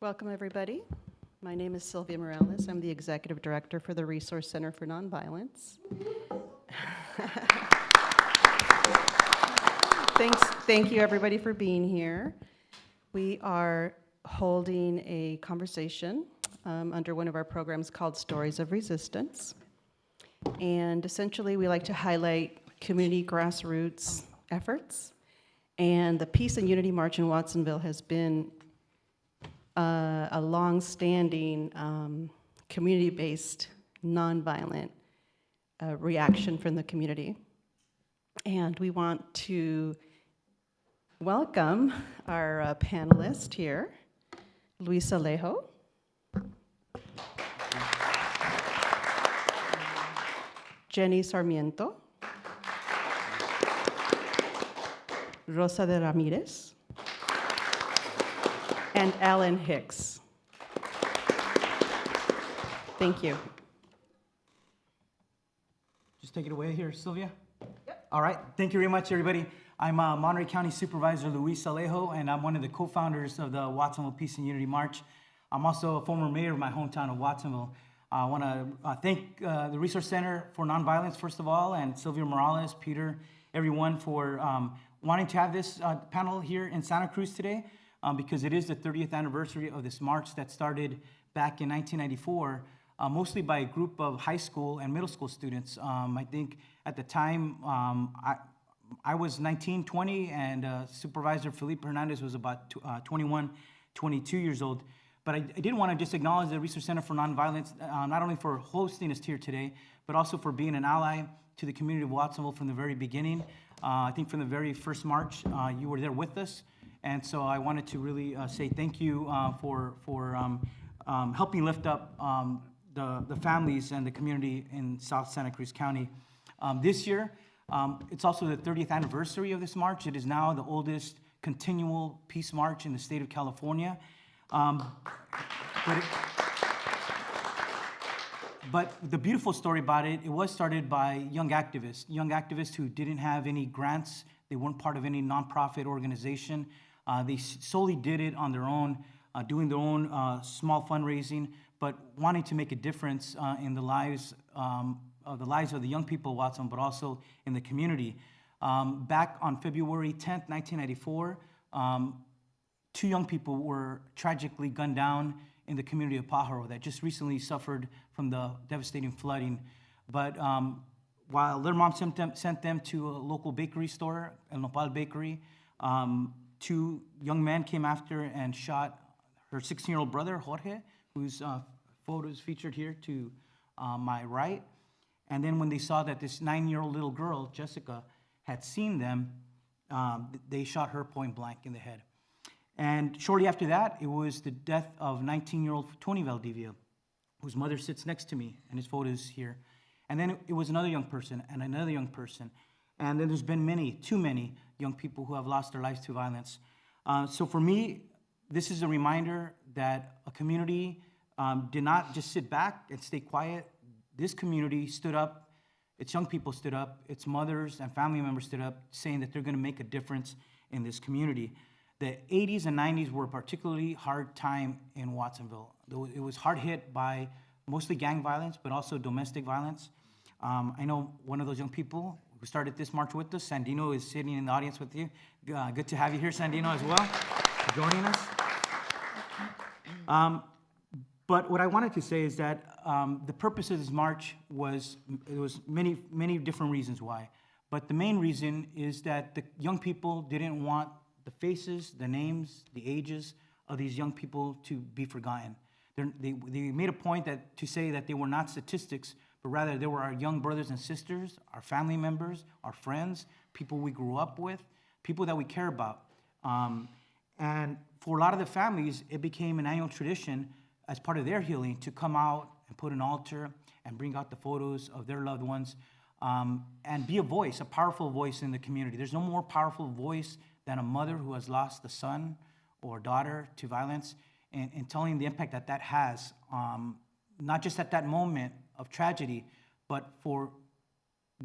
Welcome, everybody. My name is Sylvia Morales. I'm the Executive Director for the Resource Center for Nonviolence. Thank you, everybody, for being here. We are holding a conversation under one of our programs called Stories of Resistance. And essentially, we like to highlight community grassroots efforts. And the Peace and Unity March in Watsonville has been a long-standing community-based, nonviolent reaction from the community. And we want to welcome our panelist here, Luis Alejo. Jenny Sarmiento. Rosa de Ramirez. And Alan Hicks. Thank you. Just take it away here, Sylvia. Yep. All right. Thank you very much, everybody. I'm Monterey County Supervisor Luis Alejo, and I'm one of the co-founders of the Watsonville Peace and Unity March. I'm also a former mayor of my hometown of Watsonville. I want to thank the Resource Center for Nonviolence, first of all, and Sylvia Morales, Peter, everyone for wanting to have this panel here in Santa Cruz today. Because it is the 30th anniversary of this march that started back in 1994, mostly by a group of high school and middle school students. I think at the time, I was 19, 20, and Supervisor Felipe Hernandez was about 21, 22 years old. But I did want to just acknowledge the Resource Center for Nonviolence, not only for hosting us here today, but also for being an ally to the community of Watsonville from the very beginning. I think from the very first march, you were there with us. And so I wanted to really say thank you for helping lift up the families and the community in South Santa Cruz County. This year, it's also the 30th anniversary of this march. It is now the oldest continual peace march in the state of California. But the beautiful story about it, it was started by young activists who didn't have any grants. They weren't part of any nonprofit organization. They solely did it on their own, doing their own small fundraising, but wanting to make a difference in the lives of the young people of Watson, but also in the community. Back on February 10th, 1994, 2 young people were tragically gunned down in the community of Pajaro that just recently suffered from the devastating flooding. But while their mom sent them to a local bakery store, El Nopal Bakery, 2 young men came after and shot her 16-year-old brother, Jorge, whose photo is featured here to my right. And then when they saw that this 9-year-old little girl, Jessica, had seen them, they shot her point blank in the head. And shortly after that, it was the death of 19-year-old Tony Valdivia, whose mother sits next to me, and his photo is here. And then it was another young person and another young person. And then there's been too many young people who have lost their lives to violence. So for me, this is a reminder that a community did not just sit back and stay quiet. This community stood up, its young people stood up, its mothers and family members stood up, saying that they're gonna make a difference in this community. The 80s and 90s were a particularly hard time in Watsonville. It was hard hit by mostly gang violence, but also domestic violence. I know one of those young people who started this march with us, Sandino, is sitting in the audience with you. Good to have you here, Sandino, as well, for joining us. But what I wanted to say is that the purpose of this march was many different reasons why. But the main reason is that the young people didn't want the faces, the names, the ages of these young people to be forgotten. They made a point to say that they were not statistics, but rather they were our young brothers and sisters, our family members, our friends, people we grew up with, people that we care about. And for a lot of the families, it became an annual tradition as part of their healing to come out and put an altar and bring out the photos of their loved ones and be a voice, a powerful voice in the community. There's no more powerful voice than a mother who has lost a son or daughter to violence, and telling the impact that has, not just at that moment of tragedy, but for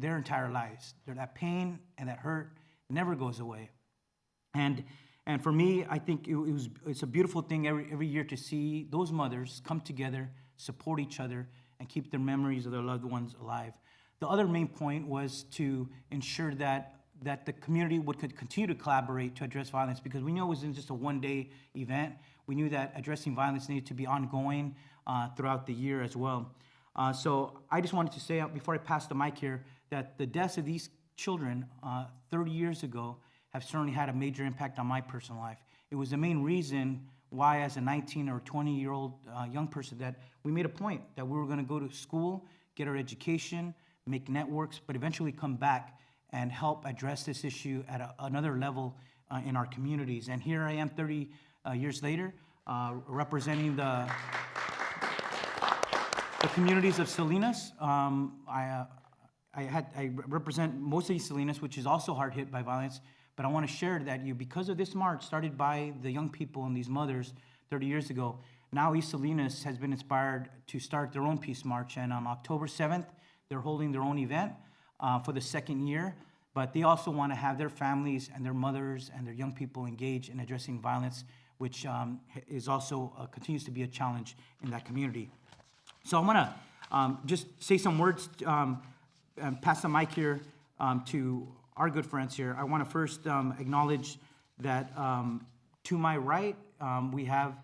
their entire lives. That pain and that hurt never goes away. And for me, I think it's a beautiful thing every year to see those mothers come together, support each other, and keep their memories of their loved ones alive. The other main point was to ensure that the community would continue to collaborate to address violence, because we knew it wasn't just a one-day event. We knew that addressing violence needed to be ongoing throughout the year as well. So I just wanted to say, before I pass the mic here, that the deaths of these children 30 years ago have certainly had a major impact on my personal life. It was the main reason why, as a 19 or 20-year-old young person, that we made a point that we were going to go to school, get our education, make networks, but eventually come back and help address this issue at another level in our communities. And here I am 30 years later, representing the communities of Salinas. I represent mostly Salinas, which is also hard hit by violence, but I want to share that because of this march started by the young people and these mothers 30 years ago, now East Salinas has been inspired to start their own peace march, and on October 7th, they're holding their own event for the second year, but they also want to have their families and their mothers and their young people engaged in addressing violence, which is also continues to be a challenge in that community. So I'm going to just say some words and pass the mic here to our good friends here. I want to first acknowledge that to my right, we have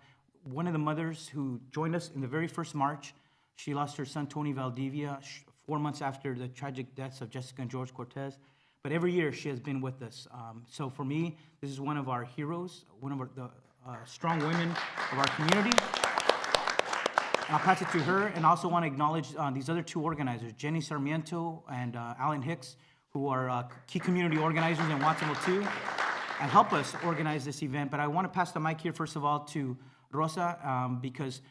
one of the mothers who joined us in the very first march. She lost her son, Tony Valdivia, 4 months after the tragic deaths of Jessica and George Cortez. But every year she has been with us. So for me, this is one of our heroes, one of the strong women of our community. I'll pass it to her, and I also want to acknowledge these other two organizers, Jenny Sarmiento and Alan Hicks, who are key community organizers in Watsonville too, and help us organize this event. But I want to pass the mic here, first of all, to Rosa, because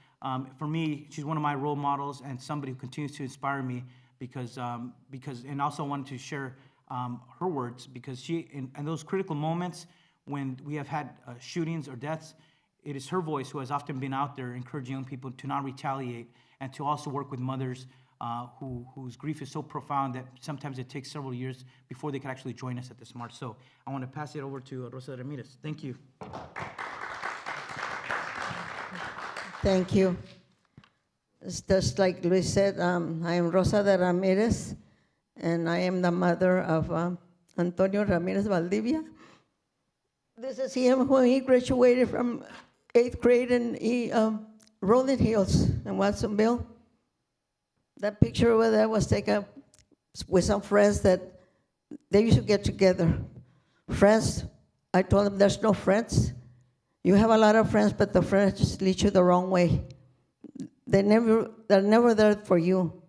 for me, she's one of my role models and somebody who continues to inspire me, because and also wanted to share her words, because she, in those critical moments when we have had shootings or deaths, it is her voice who has often been out there encouraging young people to not retaliate and to also work with mothers whose grief is so profound that sometimes it takes several years before they can actually join us at this march. So I want to pass it over to Rosa Ramirez. Thank you. Thank you. It's just like Luis said, I am Rosa de Ramirez, and I am the mother of Antonio Ramirez Valdivia. This is him when he graduated from 8th grade in Rolling Hills in Watsonville. That picture over there was taken with some friends that they used to get together. Friends, I told them there's no friends. You have a lot of friends, but the friends just lead you the wrong way. They're never there for you.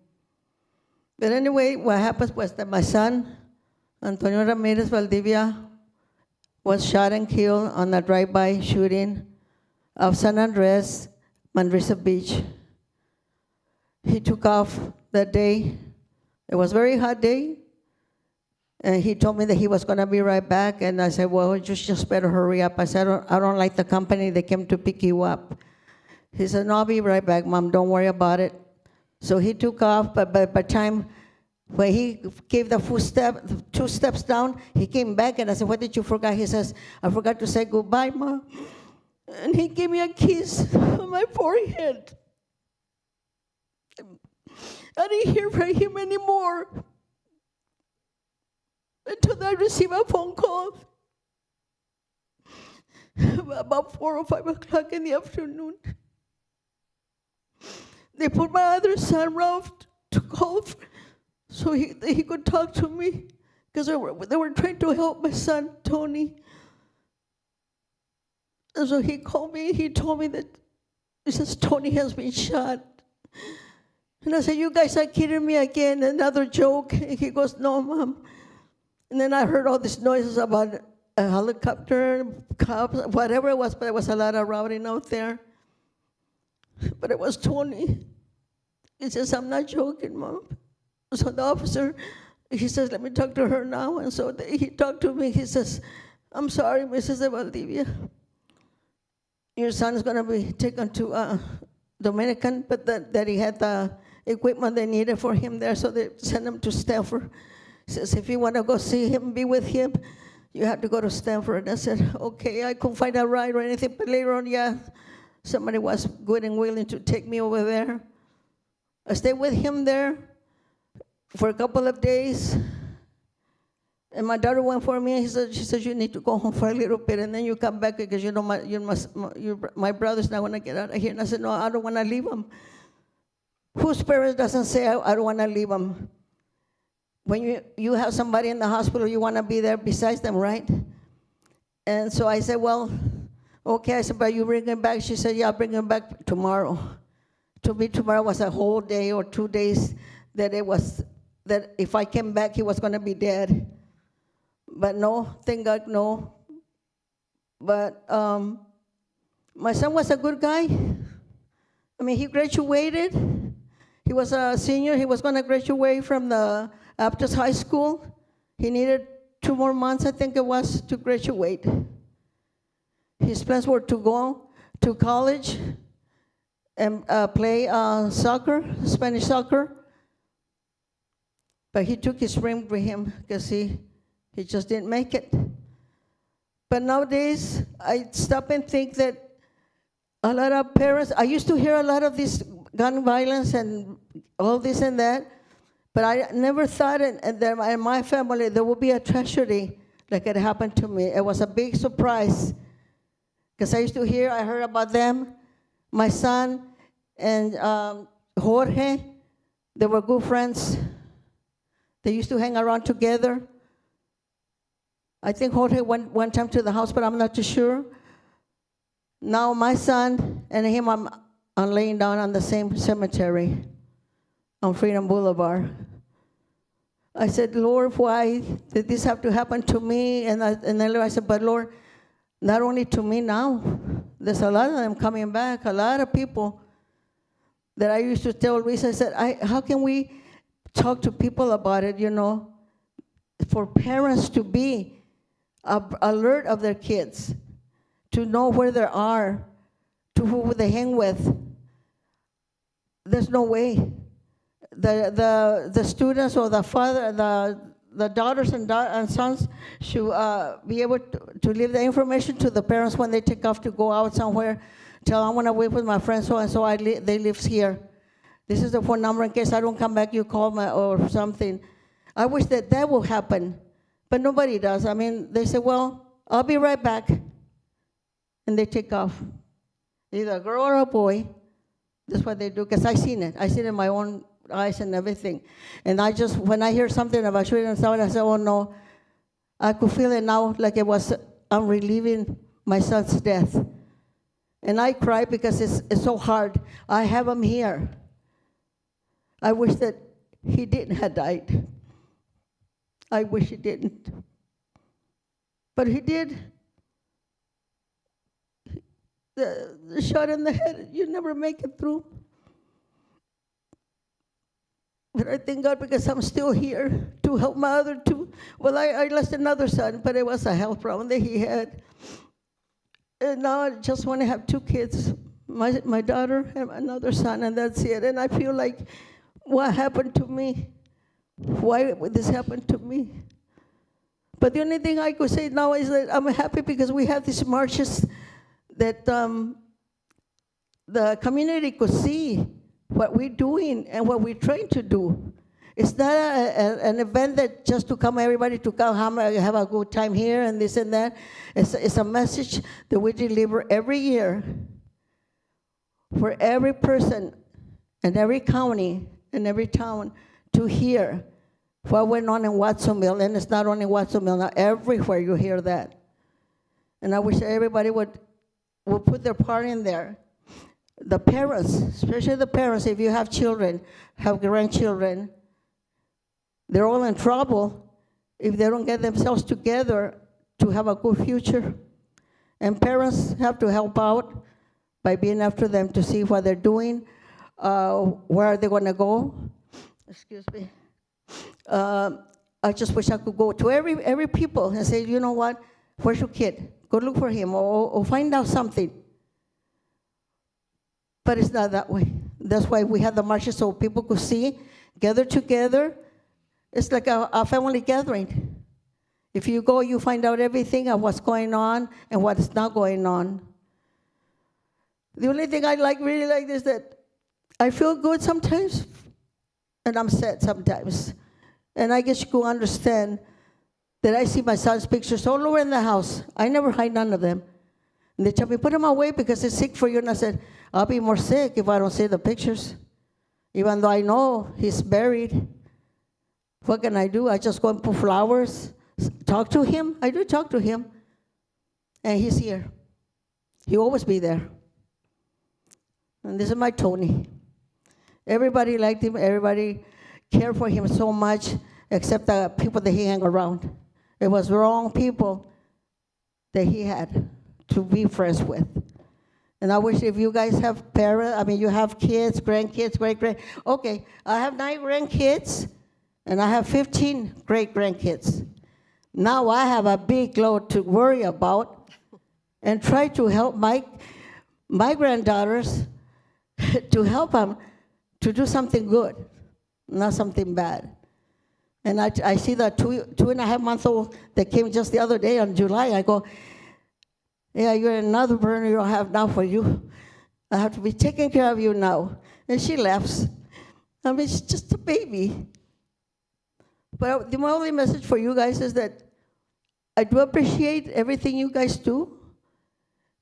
But anyway, what happened was that my son, Antonio Ramirez Valdivia, was shot and killed on a drive-by shooting of San Andres, Manresa Beach. He took off that day. It was a very hot day. And he told me that he was going to be right back. And I said, well, just better hurry up. I said, I don't like the company. They came to pick you up. He said, no, I'll be right back, Mom. Don't worry about it. So he took off, but by the time when he gave the full step, 2 steps down, he came back, and I said, what did you forget? He says, I forgot to say goodbye, Mom. And he gave me a kiss on my forehead. I didn't hear from him anymore until I received a phone call about 4 or 5 o'clock in the afternoon. They put my other son, Ralph, to call so he could talk to me, because they were trying to help my son, Tony. And so he called me, he told me that, he says, Tony has been shot. And I said, you guys are kidding me again, another joke? And he goes, no, Mom. And then I heard all these noises about a helicopter, cops, whatever it was, but there was a lot of rowdy out there. But it was Tony. He says, I'm not joking, Mom. So the officer, he says, let me talk to her now. And so he talked to me. He says, I'm sorry, Mrs. de Valdivia. Your son is going to be taken to Dominican, but that he had the equipment they needed for him there, so they sent him to Stafford. Says, if you want to go see him, be with him, you have to go to Stanford. And I said, okay, I couldn't find a ride or anything, but later on, yeah, somebody was good and willing to take me over there. I stayed with him there for a couple of days. And my daughter went for me. She said, you need to go home for a little bit, and then you come back because you know my brother's not going to get out of here. And I said, no, I don't want to leave him. Whose parents doesn't say, I don't want to leave him? When you have somebody in the hospital, you want to be there besides them, right? And so I said, well, okay. I said, but you bring him back? She said, yeah, I'll bring him back tomorrow. To me, tomorrow was a whole day or 2 days that if I came back, he was going to be dead. But no, thank God, no. But my son was a good guy. I mean, he graduated. He was a senior. He was going to graduate from the Baptist High School. He needed 2 more months, I think it was, to graduate. His plans were to go to college and play soccer, Spanish soccer. But he took his ring with him because he just didn't make it. But nowadays, I stop and think that a lot of parents, I used to hear a lot of this gun violence and all this and that, but I never thought that in my family there would be a tragedy like it happened to me. It was a big surprise because I heard about them. My son and Jorge, they were good friends. They used to hang around together. I think Jorge went one time to the house, but I'm not too sure. Now my son and him, I'm laying down on the same cemetery on Freedom Boulevard. I said, Lord, why did this have to happen to me? And then I said, but Lord, not only to me now, there's a lot of them coming back, a lot of people that I used to tell Luisa, I said, how can we talk to people about it, for parents to be alert of their kids, to know where they are, to who they hang with. There's no way. The students or the father, the daughters and sons should be able to leave the information to the parents when they take off to go out somewhere. Tell them, I want to wait with my friend so-and-so, they live here. This is the phone number in case I don't come back, you call me or something. I wish that will happen, but nobody does. I mean, they say, well, I'll be right back. And they take off. Either a girl or a boy. That's what they do, because I seen it. I seen it in my own eyes and everything. And when I hear something about shooting and someone, I say, oh no. I could feel it now like I'm relieving my son's death. And I cry because it's so hard. I have him here. I wish that he didn't have died. I wish he didn't. But he did. The shot in the head, you never make it through. But I thank God because I'm still here to help my other two. Well, I lost another son, but it was a health problem that he had. And now I just want to have 2 kids, my daughter and another son, and that's it. And I feel like, what happened to me? Why would this happen to me? But the only thing I could say now is that I'm happy because we have these marches that the community could see what we're doing and what we're trying to do. It's not an event that just to come, everybody to come have a good time here and this and that. It's a message that we deliver every year for every person and every county and every town to hear what went on in Watsonville. And it's not only Watsonville, now everywhere you hear that. And I wish everybody would put their part in there. The parents, especially the parents, if you have children, have grandchildren, they're all in trouble if they don't get themselves together to have a good future. And parents have to help out by being after them to see what they're doing, where are they going to go. Excuse me. I just wish I could go to every people and say, you know what, where's your kid? Go look for him or find out something. But it's not that way. That's why we had the marches so people could see, gather together, it's like a family gathering. If you go, you find out everything of what's going on and what's not going on. The only thing I really like is that I feel good sometimes, and I'm sad sometimes. And I guess you can understand that I see my son's pictures all over in the house. I never hide none of them. And they tell me, put them away because it's sick for you. And I said, I'll be more sick if I don't see the pictures. Even though I know he's buried. What can I do? I just go and put flowers, talk to him. I do talk to him. And he's here. He'll always be there. And this is my Tony. Everybody liked him. Everybody cared for him so much, except the people that he hung around. It was wrong people that he had to be friends with. And I wish if you guys have parents, you have kids, grandkids, great-grand. Okay, I have 9 grandkids, and I have 15 great-grandkids. Now I have a big load to worry about and try to help my granddaughters to help them to do something good, not something bad. And I see that 2.5-month-old that came just the other day on July. I go, yeah, you're another burden I'll have now for you. I have to be taking care of you now. And she laughs. She's just a baby. But my only message for you guys is that I do appreciate everything you guys do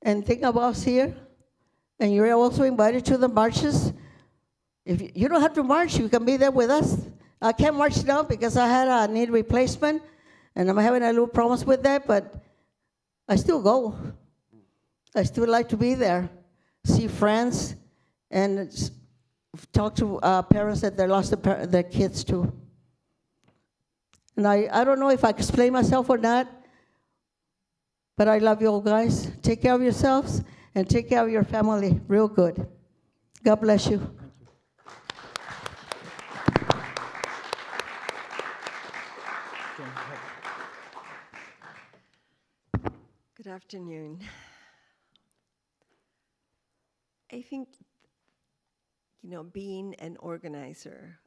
and think of us here. And you're also invited to the marches. If you don't have to march, you can be there with us. I can't march now because I had a knee replacement, and I'm having a little problems with that, but I still go. I still like to be there, see friends, and talk to parents that they lost their kids too. And I don't know if I can explain myself or not, but I love you all guys. Take care of yourselves and take care of your family real good. God bless you. Good afternoon. I think, being an organizer,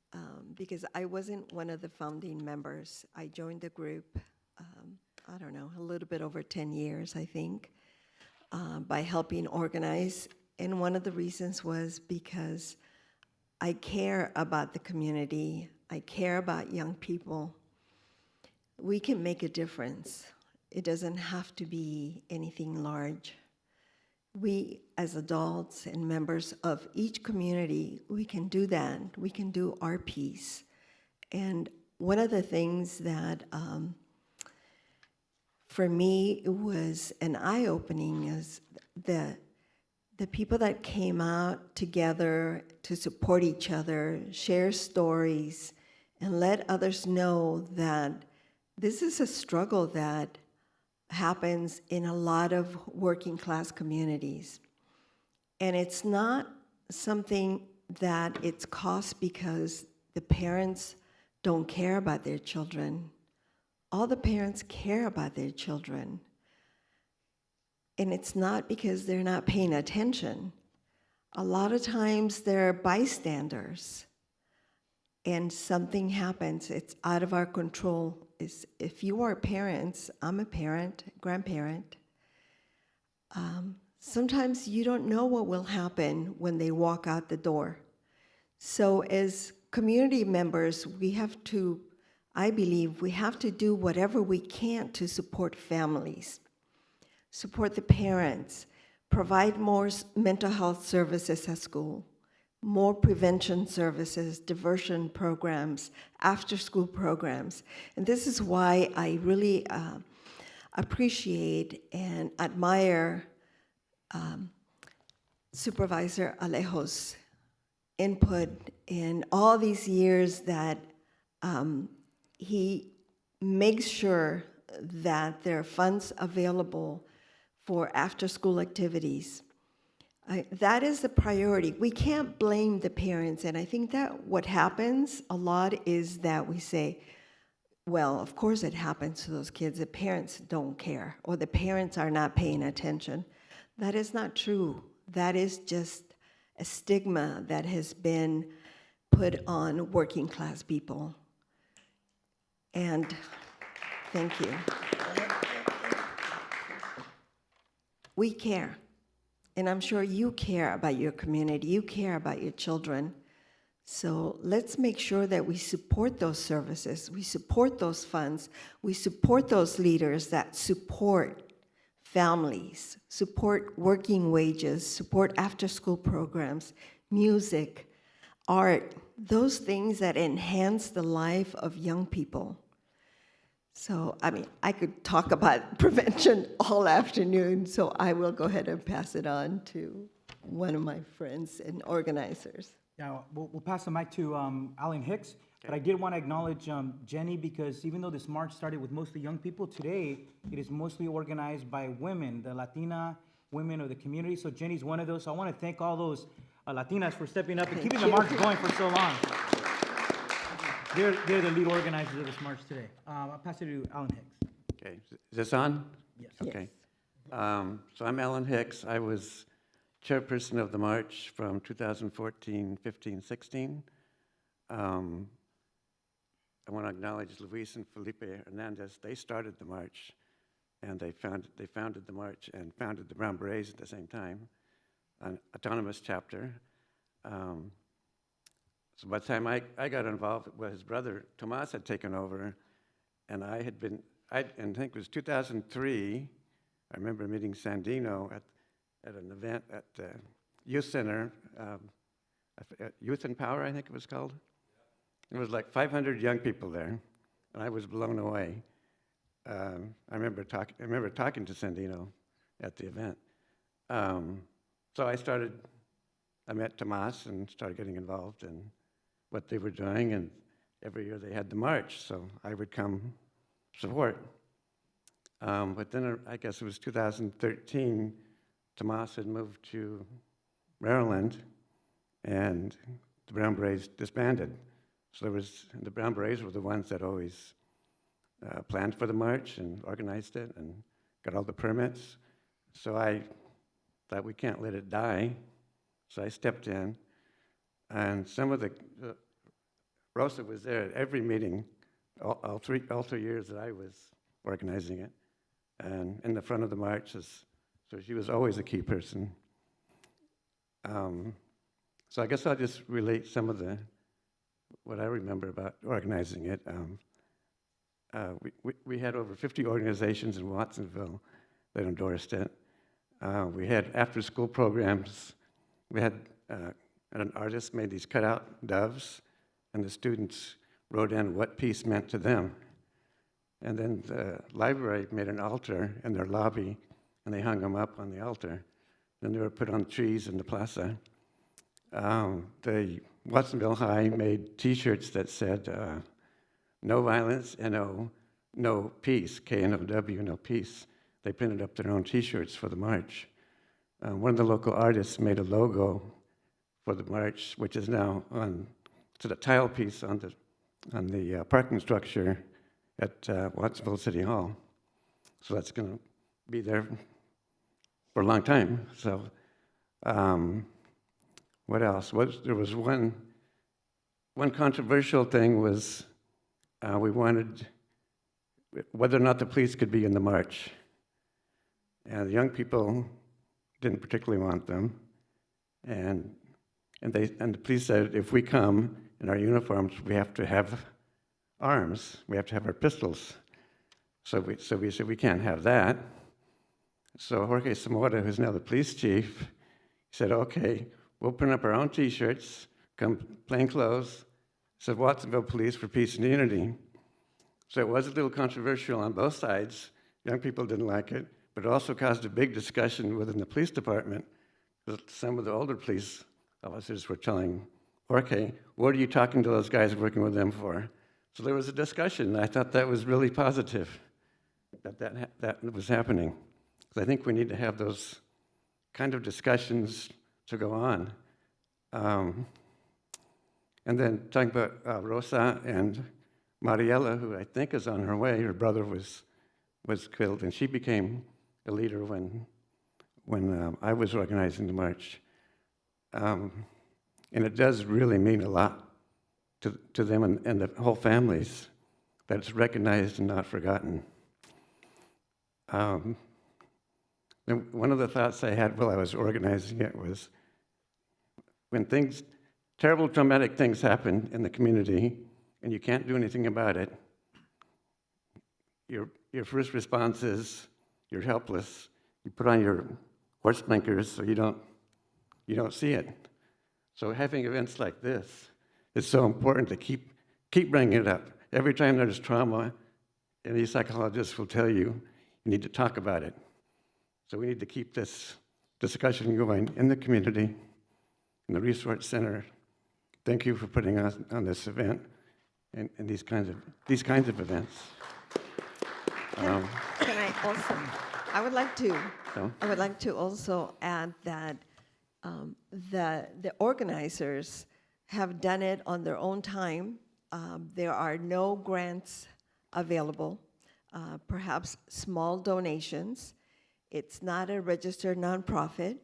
because I wasn't one of the founding members. I joined the group, I don't know, a little bit over 10 years, I think, by helping organize. And one of the reasons was because I care about the community. I care about young people. We can make a difference. It doesn't have to be anything large. We, as adults and members of each community, we can do that. We can do our piece. And one of the things that, for me, was an eye-opening is the people that came out together to support each other, share stories, and let others know that this is a struggle that happens in a lot of working class communities. And it's not something that it's caused because the parents don't care about their children. All the parents care about their children. And it's not because they're not paying attention. A lot of times they're bystanders and something happens, it's out of our control. If you are parents, I'm a parent, grandparent, sometimes you don't know what will happen when they walk out the door. So as community members, we have to, I believe, we have to do whatever we can to support families, support the parents, provide more mental health services at school, more prevention services, diversion programs, after-school programs. And this is why I really appreciate and admire Supervisor Alejo's input in all these years that he makes sure that there are funds available for after-school activities. That is the priority. We can't blame the parents, and I think that what happens a lot is that we say, well, of course it happens to those kids. The parents don't care, or the parents are not paying attention. That is not true. That is just a stigma that has been put on working class people. And thank you. We care. And I'm sure you care about your community. You care about your children. So let's make sure that we support those services. We support those funds. We support those leaders that support families, support working wages, support after-school programs, music, art, those things that enhance the life of young people. So, I mean, I could talk about prevention all afternoon, so I will go ahead and pass it on to one of my friends and organizers. Yeah, we'll pass the mic to Alan Hicks, but I did want to acknowledge Jenny, because even though this march started with mostly young people, today it is mostly organized by women, the Latina women of the community. So Jenny's one of those. So I want to thank all those Latinas for stepping up and keeping the march going for so long. They're the lead organizers of this march today. I'll pass it to Alan Hicks. Okay, is this on? Yes. Okay. So I'm Alan Hicks. I was chairperson of the march from 2014, 15, 16. I want to acknowledge Luis and Felipe Hernandez. They started the march, and they founded the march and founded the Brown Berets at the same time, an autonomous chapter. So by the time I got involved, well, his brother Tomas had taken over, and I think it was 2003. I remember meeting Sandino at an event at the youth center, Youth in Power, I think it was called. It was like 500 young people there, and I was blown away. I remember talking to Sandino at the event. So I met Tomas and started getting involved in what they were doing, and every year they had the march, so I would come support. But then I guess it was 2013, Tomas had moved to Maryland, and the Brown Berets disbanded. So the Brown Berets were the ones that always planned for the march and organized it and got all the permits. So I thought, we can't let it die. So I stepped in, and some of Rosa was there at every meeting, all three years that I was organizing it, and in the front of the marches. So she was always a key person. So I guess I'll just relate some of what I remember about organizing it. We had over 50 organizations in Watsonville that endorsed it. We had after-school programs. We had an artist made these cutout doves, and the students wrote in what peace meant to them. And then the library made an altar in their lobby, and they hung them up on the altar. Then they were put on trees in the plaza. The Watsonville High made T-shirts that said, no violence, N-O, no peace, K-N-O-W, no peace. They printed up their own T-shirts for the march. One of the local artists made a logo for the march, which is now to the tile piece on the parking structure at Watsonville City Hall. So that's going to be there for a long time. So what else? There was one controversial thing was we wanted whether or not the police could be in the march. And the young people didn't particularly want them. And the police said, if we come in our uniforms, we have to have arms. We have to have our pistols. So we said, we can't have that. So Jorge Zamora, who's now the police chief, said, okay, we'll print up our own T-shirts, come plain clothes, said Watsonville Police for Peace and Unity. So it was a little controversial on both sides. Young people didn't like it, but it also caused a big discussion within the police department, because some of the older police officers were telling Jorge, what are you talking to those guys working with them for? So there was a discussion, and I thought that was really positive, that was happening. Because I think we need to have those kind of discussions to go on. And then talking about Rosa and Mariela, who I think is on her way, her brother was killed, and she became a leader when I was organizing the march. And it does really mean a lot to them and the whole families that it's recognized and not forgotten. And one of the thoughts I had while I was organizing it was, when terrible traumatic things happen in the community and you can't do anything about it, your first response is you're helpless. You put on your horse blinkers so you don't see it. So having events like this is so important to keep bringing it up. Every time there's trauma, any psychologist will tell you need to talk about it. So we need to keep this discussion going in the community, in the Resource Center. Thank you for putting on this event and these kinds of events. Can I also? I would like to. No? I would like to also add that the organizers have done it on their own time. There are no grants available. Perhaps small donations. It's not a registered nonprofit.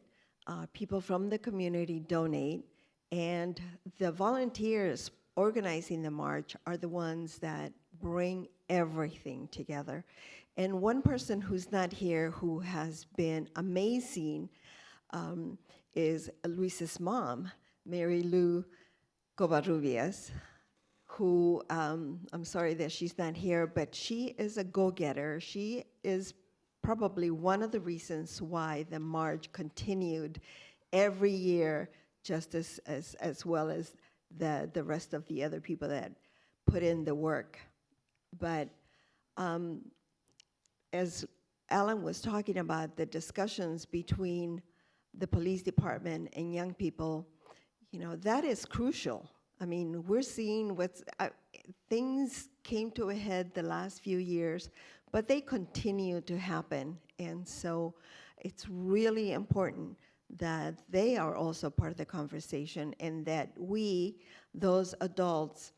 People from the community donate, and the volunteers organizing the march are the ones that bring everything together. And one person who's not here who has been amazing is Luis's mom, Mary Lou Covarrubias, who, I'm sorry that she's not here, but she is a go-getter. She is probably one of the reasons why the march continued every year, just as well as the rest of the other people that put in the work. But as Alan was talking about the discussions between the police department and young people, that is crucial. I mean, we're seeing things came to a head the last few years, but they continue to happen. And so it's really important that they are also part of the conversation, and that we, those adults,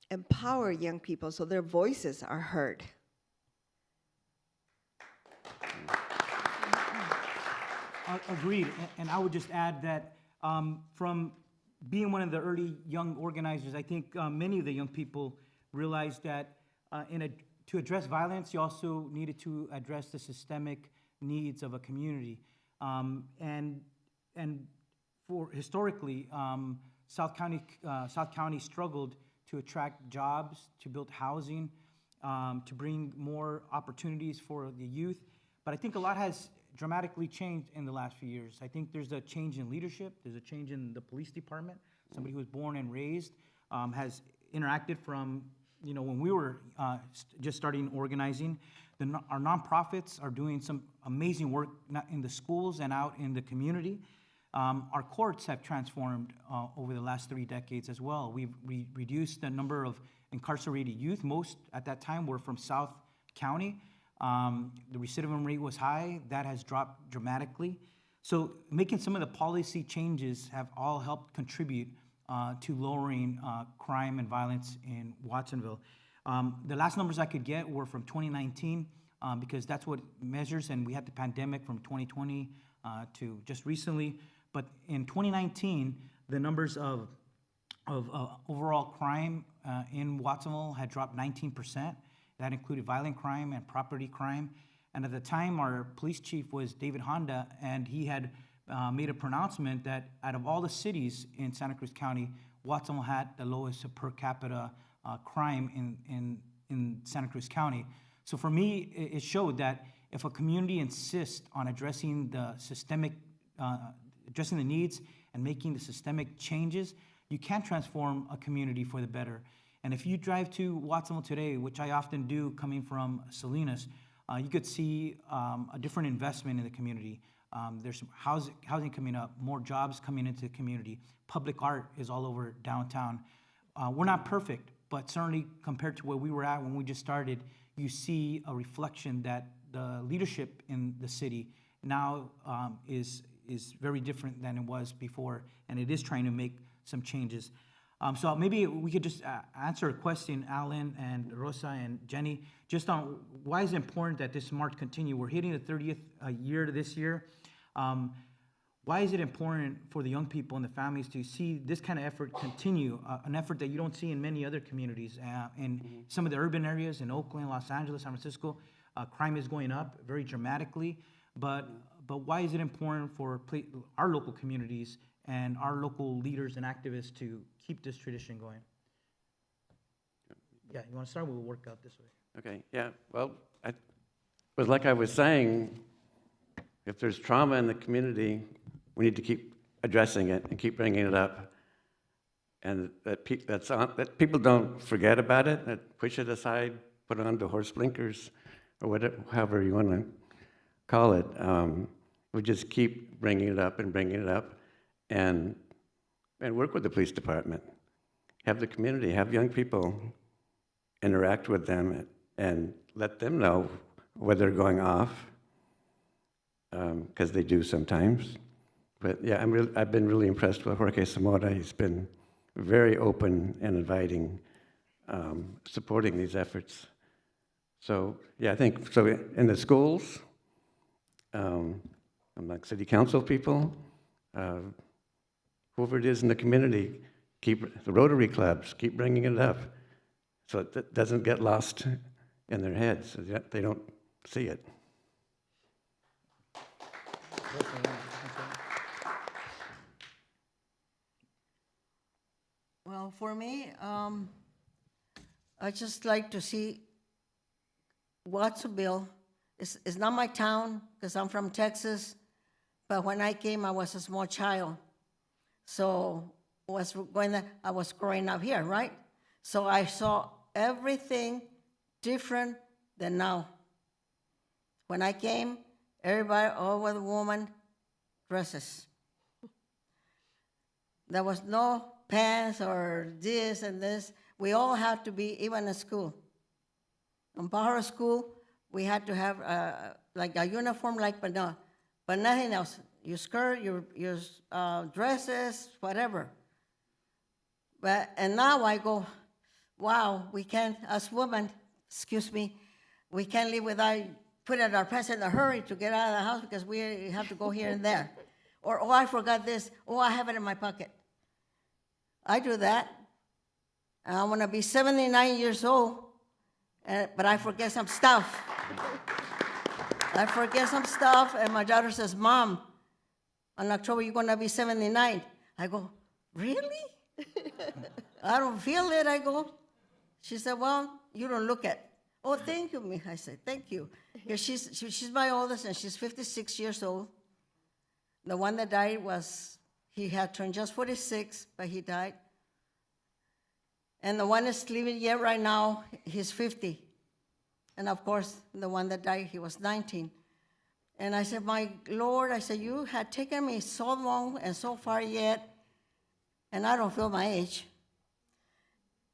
empower young people so their voices are heard. Agreed, and I would just add that from being one of the early young organizers, I think many of the young people realized that to address violence, you also needed to address the systemic needs of a community. And for historically, South County struggled to attract jobs, to build housing, to bring more opportunities for the youth. But I think a lot has dramatically changed in the last few years. I think there's a change in leadership. There's a change in the police department. Somebody who was born and raised has interacted from when we were just starting organizing. Our nonprofits are doing some amazing work in the schools and out in the community. Our courts have transformed over the last 3 decades as well. We've reduced the number of incarcerated youth. Most at that time were from South County. The recidivism rate was high. That has dropped dramatically. So making some of the policy changes have all helped contribute to lowering crime and violence in Watsonville. The last numbers I could get were from 2019 because that's what measures, and we had the pandemic from 2020 to just recently. But in 2019, the numbers of overall crime in Watsonville had dropped 19%. That included violent crime and property crime. And at the time, our police chief was David Honda, and he had made a pronouncement that out of all the cities in Santa Cruz County, Watsonville had the lowest per capita crime in Santa Cruz County. So for me, it showed that if a community insists on addressing the needs and making the systemic changes, you can transform a community for the better. And if you drive to Watsonville today, which I often do coming from Salinas, you could see a different investment in the community. There's housing coming up, more jobs coming into the community. Public art is all over downtown. We're not perfect, but certainly compared to where we were at when we just started, you see a reflection that the leadership in the city now is very different than it was before, and it is trying to make some changes. So maybe we could just answer a question, Alan and Rosa and Jenny, just on why is it important that this march continue. We're hitting the 30th year this year. why is it important for the young people and the families to see this kind of effort continue, an effort that you don't see in many other communities? In some of the urban areas in Oakland, Los Angeles, San Francisco, crime is going up very dramatically. But why is it important for our local communities and our local leaders and activists to keep this tradition going? Yeah, you want to start? We'll work out this way. Okay, yeah, well, like I was saying, if there's trauma in the community, we need to keep addressing it and keep bringing it up. And that people don't forget about it, that push it aside, put on the horse blinkers, or whatever, however you want to call it. We just keep bringing it up and bringing it up, and work with the police department. Have the community, have young people interact with them and let them know where they're going off, because they do sometimes. But yeah, I've been really impressed with Jorge Zamora. He's been very open and inviting, supporting these efforts. So yeah, I think so in the schools, among city council people, whoever it is in the community, keep the Rotary clubs, keep bringing it up, so it doesn't get lost in their heads, so that they don't see it. Well, for me, I just like to see Watsonville. It's not my town because I'm from Texas, but when I came, I was a small child. So I was growing up here, right? So I saw everything different than now. When I came, everybody, all with woman dresses. There was no pants or this and this. We all had to be, even in school. In Pajaro School, we had to have like a uniform, but nothing else. Your skirt, your dresses, whatever. And now I go, wow, we can't, as women, we can't live without putting our pants in a hurry to get out of the house because we have to go here and there. Or, oh, I forgot this. Oh, I have it in my pocket. I do that. And I want to be 79 years old, but I forget some stuff. And my daughter says, Mom, in October you're going to be 79. I go, really? I don't feel it, I go. She said, well, you don't look it. Oh, thank you, me. I said, thank you. Because she's my oldest, and she's 56 years old. The one that died he had turned just 46, but he died. And the one that's living yet right now, he's 50. And of course, the one that died, he was 19. And I said, my Lord, I said, you had taken me so long and so far yet, and I don't feel my age.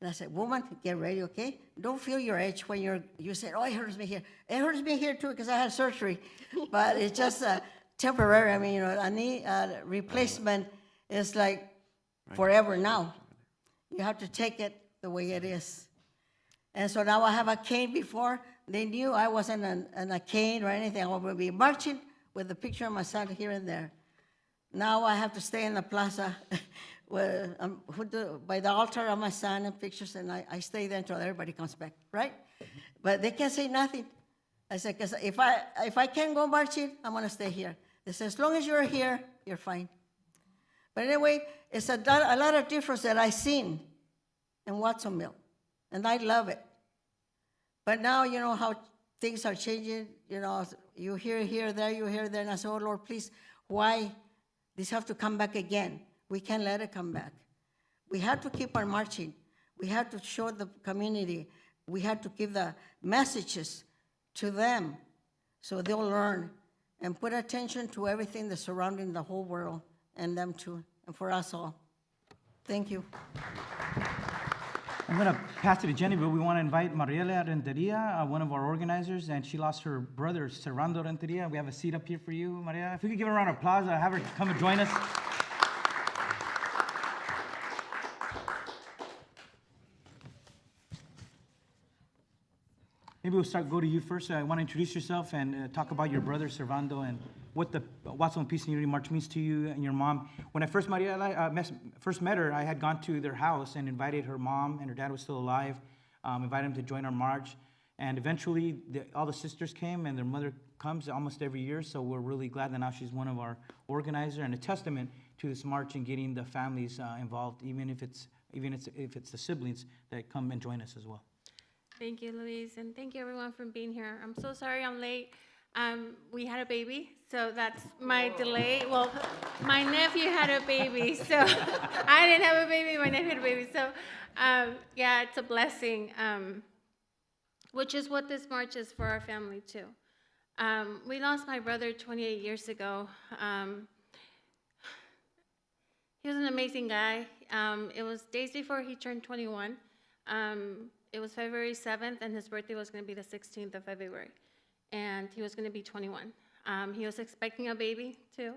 And I said, woman, get ready, okay? Don't feel your age when you say, oh, it hurts me here. It hurts me here too because I had surgery. But it's just temporary. I mean, a knee replacement is like forever now. You have to take it the way it is. And so now I have a cane. Before, they knew I wasn't on a cane or anything. I would be marching with a picture of my son here and there. Now I have to stay in the plaza by the altar of my son and pictures, and I stay there until everybody comes back, right? But they can't say nothing. I said, because if I can't go marching, I'm going to stay here. They said, as long as you're here, you're fine. But anyway, it's a lot of difference that I've seen in Watsonville, and I love it. But now, you know how things are changing. You know, you hear here, there, you hear there, and I said, oh, Lord, please, why this have to come back again? We can't let it come back. We have to keep on marching. We have to show the community. We have to give the messages to them so they'll learn and put attention to everything that's surrounding the whole world and them too, and for us all. Thank you. I'm going to pass it to Jenny, but we want to invite Mariela Renteria, one of our organizers, and she lost her brother, Servando Renteria. We have a seat up here for you, Maria. If we could give her a round of applause, have her come and join us. Maybe we'll go to you first. I want to introduce yourself and talk about your brother, Servando, and what the Watsonville Peace and Unity March means to you and your mom. When I first met her, I had gone to their house and invited her mom, and her dad was still alive, invited them to join our march. And eventually, all the sisters came, and their mother comes almost every year, so we're really glad that now she's one of our organizers, and a testament to this march and getting the families involved, even if it's the siblings that come and join us as well. Thank you, Luis, and thank you everyone for being here. I'm so sorry I'm late. We had a baby, so that's my delay. Well, my nephew had a baby, so I didn't have a baby, my nephew had a baby. So, yeah, it's a blessing, which is what this march is for our family, too. We lost my brother 28 years ago. He was an amazing guy. It was days before he turned 21. It was February 7th, and his birthday was going to be the 16th of February. And he was going to be 21. He was expecting a baby, too.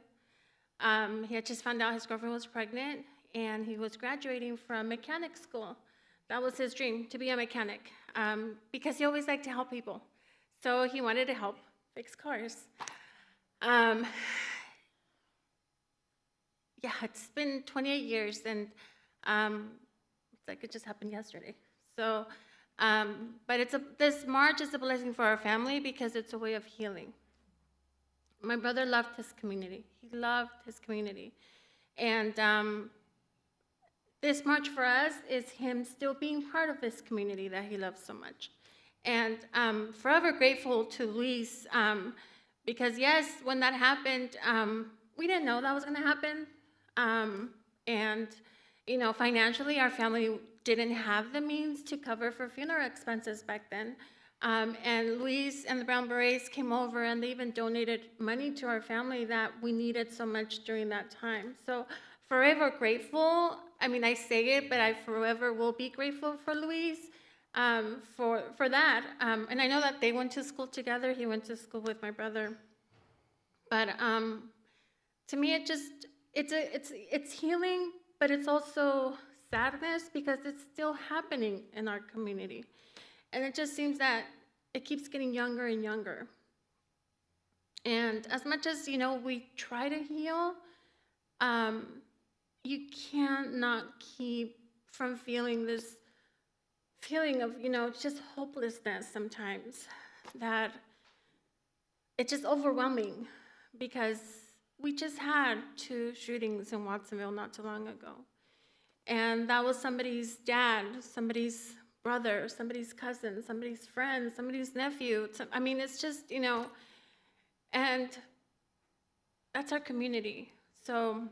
He had just found out his girlfriend was pregnant, and he was graduating from mechanic school. That was his dream, to be a mechanic, because he always liked to help people. So he wanted to help fix cars. Yeah, it's been 28 years, and it's like it just happened yesterday. So, but this march is a blessing for our family because it's a way of healing. My brother loved his community. He loved his community. And this march for us is him still being part of this community that he loves so much. And I'm forever grateful to Luis because, yes, when that happened, we didn't know that was going to happen. And, you know, financially, our family didn't have the means to cover for funeral expenses back then. And Luis and the Brown Berets came over, and they even donated money to our family that we needed so much during that time. So forever grateful. I mean, I say it, but I forever will be grateful for Luis for that. And I know that they went to school together. He went to school with my brother. But to me, it's healing, but it's also sadness because it's still happening in our community. And it just seems that it keeps getting younger and younger. And as much as, you know, we try to heal, you can't not keep from feeling this feeling of, you know, just hopelessness sometimes, that it's just overwhelming because we just had 2 shootings in Watsonville not too long ago. And that was somebody's dad, somebody's brother, somebody's cousin, somebody's friend, somebody's nephew. I mean, it's just, you know, and that's our community. So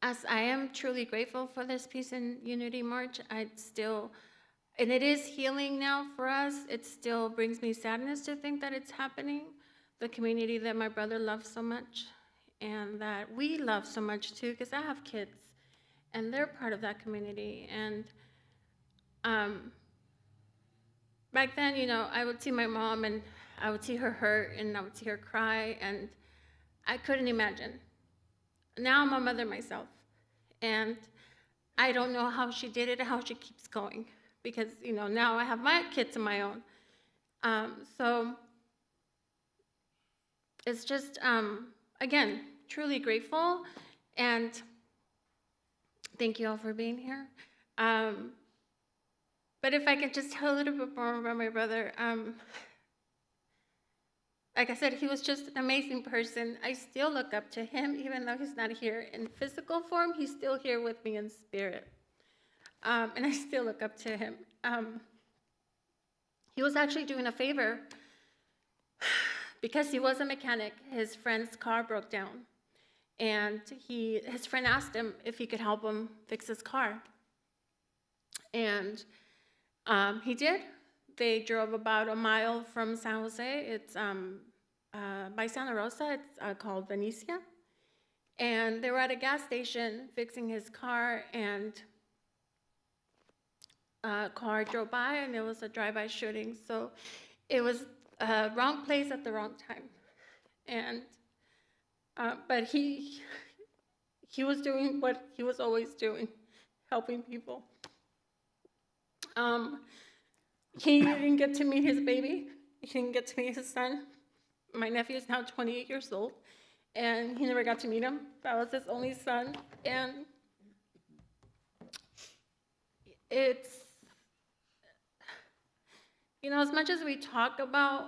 as I am truly grateful for this Peace and Unity March, and it is healing now for us, it still brings me sadness to think that it's happening. The community that my brother loves so much and that we love so much too, because I have kids and they're part of that community. And back then, you know, I would see my mom and I would see her hurt and I would see her cry, and I couldn't imagine. Now I'm a mother myself, and I don't know how she did it, how she keeps going, because, you know, now I have my kids of my own. So it's just, again, truly grateful, and thank you all for being here. But if I could just tell a little bit more about my brother, like I said, he was just an amazing person. I still look up to him, even though he's not here in physical form. He's still here with me in spirit. And I still look up to him. He was actually doing a favor because he was a mechanic. His friend's car broke down. And his friend asked him if he could help him fix his car. And he did. They drove about a mile from San Jose. It's by Santa Rosa. It's called Venecia. And they were at a gas station fixing his car, and a car drove by, and it was a drive-by shooting. So it was wrong place at the wrong time. And but he was doing what he was always doing, helping people. He didn't get to meet his baby. He didn't get to meet his son. my nephew is now 28 years old, and he never got to meet him. That was his only son, and it's, you know, as much as we talk about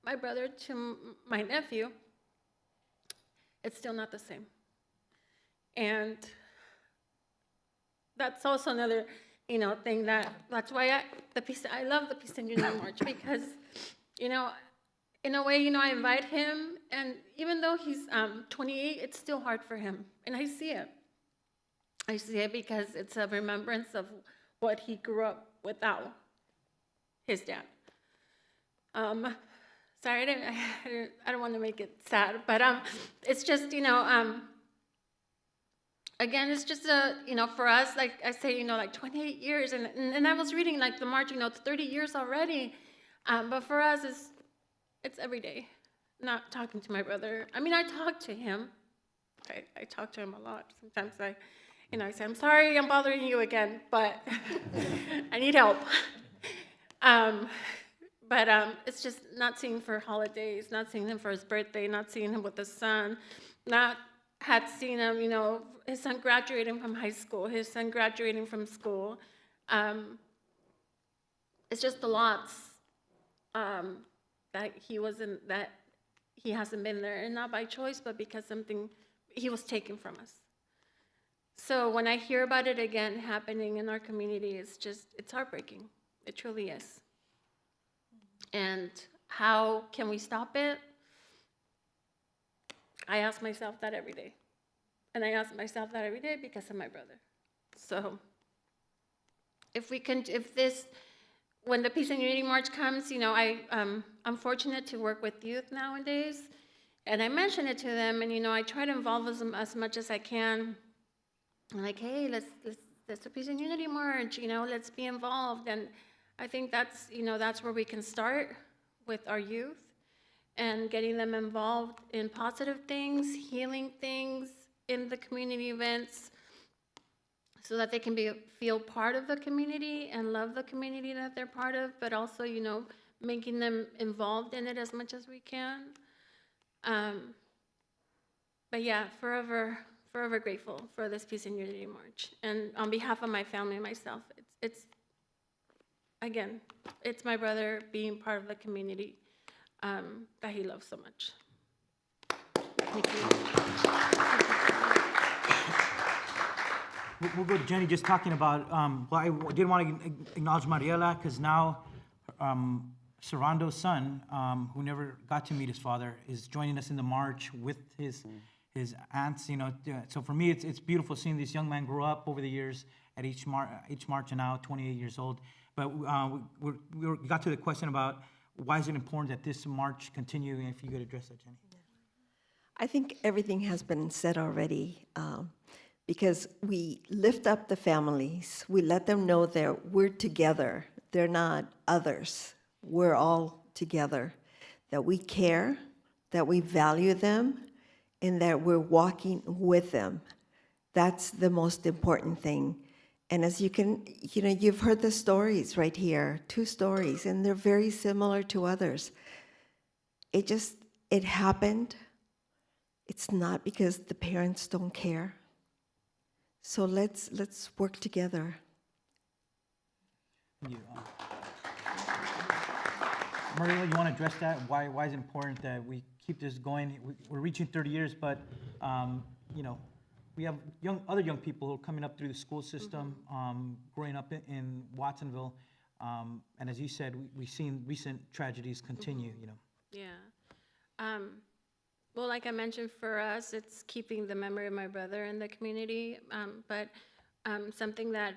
my brother to my nephew, it's still not the same. And that's also another, you know, thing that's why I love the Peace and Unity March, because, you know, in a way, you know, I invite him, and even though he's 28, it's still hard for him, and I see it. I see it because it's a remembrance of what he grew up without his dad. Sorry, I don't want to make it sad, but it's just, you know, again, it's just you know, for us, like I say, you know, like 28 years, and I was reading like the March, you know, it's 30 years already, but for us, it's every day. Not talking to my brother. I mean, I talk to him. I talk to him a lot. Sometimes you know, I say, I'm sorry, I'm bothering you again, but I need help. But it's just not seeing him for holidays, not seeing him for his birthday, not seeing him with his son, not had seen him, you know, his son graduating from high school, his son graduating from school. It's just the lots that he hasn't been there, and not by choice, but because something he was taken from us. So when I hear about it again happening in our community, it's heartbreaking. It truly is. And how can we stop it? I ask myself that every day. And I ask myself that every day because of my brother. So when the Peace and Unity March comes, you know, I'm fortunate to work with youth nowadays. And I mention it to them, and, you know, I try to involve them as much as I can. I'm like, hey, let's the Peace and Unity March, you know, let's be involved. And I think that's, you know, that's where we can start with our youth and getting them involved in positive things, healing things in the community events, so that they can feel part of the community and love the community that they're part of, but also, you know, making them involved in it as much as we can. But yeah, forever grateful for this Peace and Unity March. And on behalf of my family and myself, again, it's my brother being part of the community that he loves so much. Thank you. We'll go to Jenny, just talking about, well, I did want to acknowledge Mariela, because now Servando's son, who never got to meet his father, is joining us in the march with his aunts, you know. So for me, it's beautiful seeing this young man grow up over the years at each march, and now 28 years old. But we got to the question about why is it important that this march continue, and if you could address that, Jenny. I think everything has been said already, because we lift up the families. We let them know that we're together. They're not others. We're all together, that we care, that we value them, and that we're walking with them. That's the most important thing. And as you can, you know, you've heard the stories right here, 2 stories, and they're very similar to others. It happened. It's not because the parents don't care. So let's work together. You, Maria, you want to address that? Why is it important that we keep this going? We're reaching 30 years, but you know, we have other young people who are coming up through the school system, growing up in Watsonville, and as you said, we've seen recent tragedies continue. You know. Yeah. Well, like I mentioned, for us, it's keeping the memory of my brother in the community. But something that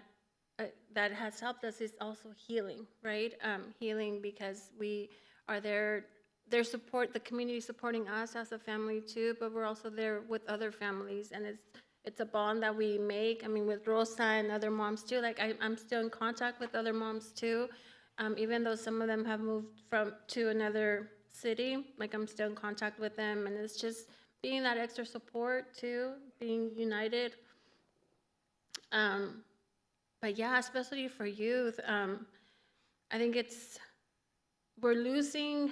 has helped us is also healing, right? Healing because we are there. The community supporting us as a family too, but we're also there with other families, and it's a bond that we make. I mean, with Rosa and other moms too. Like I'm still in contact with other moms too, even though some of them have moved to another city. Like I'm still in contact with them, and it's just being that extra support too, being united. But yeah, especially for youth, I think we're losing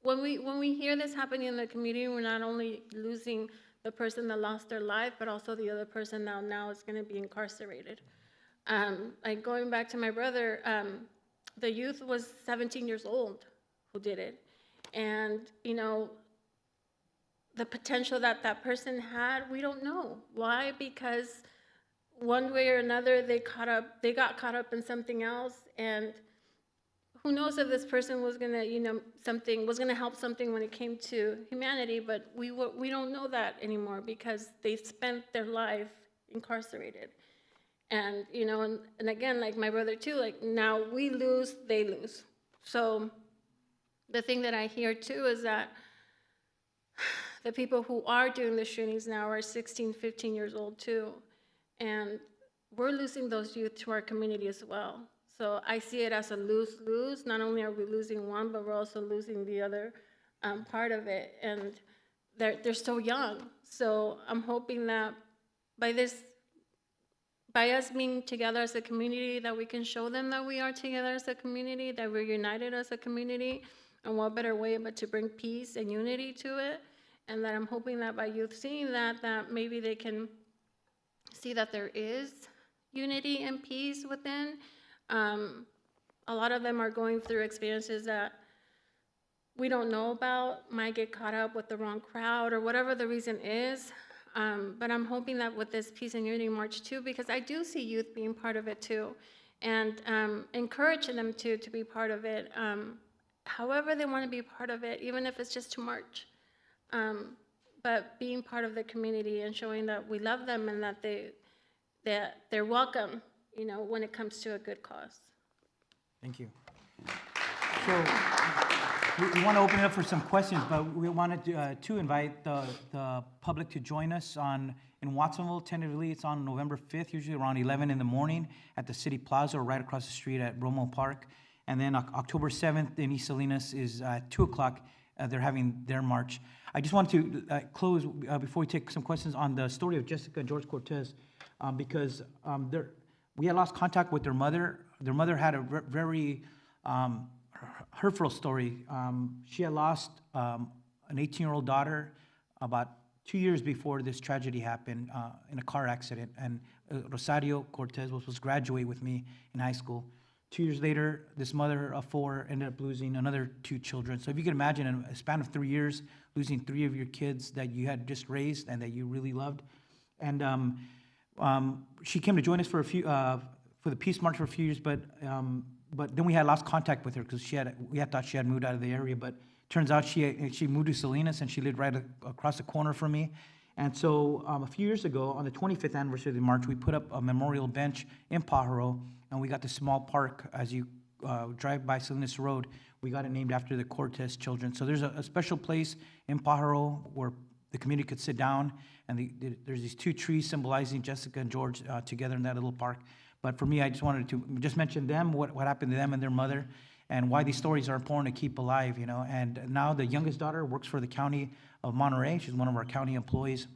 when we hear this happening in the community, we're not only losing the person that lost their life, but also the other person that now is going to be incarcerated. Like going back to my brother, the youth was 17 years old who did it. And, you know, the potential that that person had, we don't know. Why? Because one way or another, they got caught up in something else, and who knows if this person was gonna, you know, something was gonna help something when it came to humanity, but we don't know that anymore because they spent their life incarcerated. And, you know, and again, like my brother too, like now we lose, they lose. So the thing that I hear too is that the people who are doing the shootings now are 16, 15 years old too. And we're losing those youth to our community as well. So I see it as a lose-lose. Not only are we losing one, but we're also losing the other part of it. And they're so young. So I'm hoping that by us being together as a community, that we can show them that we are together as a community, that we're united as a community, and what better way but to bring peace and unity to it. And that I'm hoping that by youth seeing that maybe they can see that there is unity and peace within. A lot of them are going through experiences that we don't know about, might get caught up with the wrong crowd or whatever the reason is. But I'm hoping that with this Peace and Unity March too, because I do see youth being part of it too, and encouraging them to be part of it, however they want to be part of it, even if it's just to march. But being part of the community and showing that we love them and that they're welcome, you know, when it comes to a good cause. Thank you. So we want to open it up for some questions, but we wanted to invite the public to join us in Watsonville. Tentatively, it's on November 5th, usually around 11 in the morning at the City Plaza or right across the street at Romo Park. And then October 7th in East Salinas is at 2 o'clock. They're having their march. I just want to close before we take some questions on the story of Jessica and George Cortez, because we had lost contact with their mother. Their mother had a very hurtful story. She had lost an 18-year-old daughter about 2 years before this tragedy happened in a car accident. And Rosario Cortez was supposed to graduate with me in high school. 2 years later, this mother of four ended up losing another 2 children. So if you can imagine, in a span of 3 years, losing 3 of your kids that you had just raised and that you really loved. And she came to join us for the Peace March for a few years, but then we had lost contact with her because we had thought she had moved out of the area. But turns out she moved to Salinas and she lived right across the corner from me. And so a few years ago, on the 25th anniversary of the march, we put up a memorial bench in Pajaro, and we got this small park as you drive by Salinas Road. We got it named after the Cortez children. So there's a special place in Pajaro where the community could sit down, and there's these 2 trees symbolizing Jessica and George together in that little park. But for me, I just wanted to just mention them, what happened to them and their mother, and why these stories are important to keep alive, you know. And now the youngest daughter works for the county of Monterey. She's one of our county employees.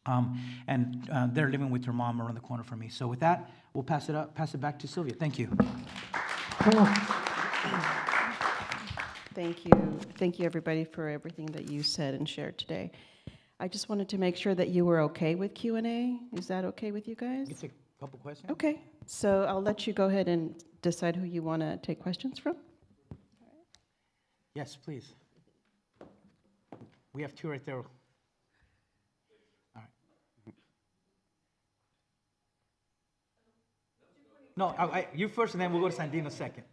And they're living with her mom around the corner from me. So with that, we'll pass it back to Sylvia. Thank you. Thank you. Thank you, everybody, for everything that you said and shared today. I just wanted to make sure that you were okay with Q&A. Is that okay with you guys? You can take a couple questions. Okay, so I'll let you go ahead and decide who you want to take questions from. Yes, please. We have 2 right there. All right. No, you first, and then we'll go to Sandino second.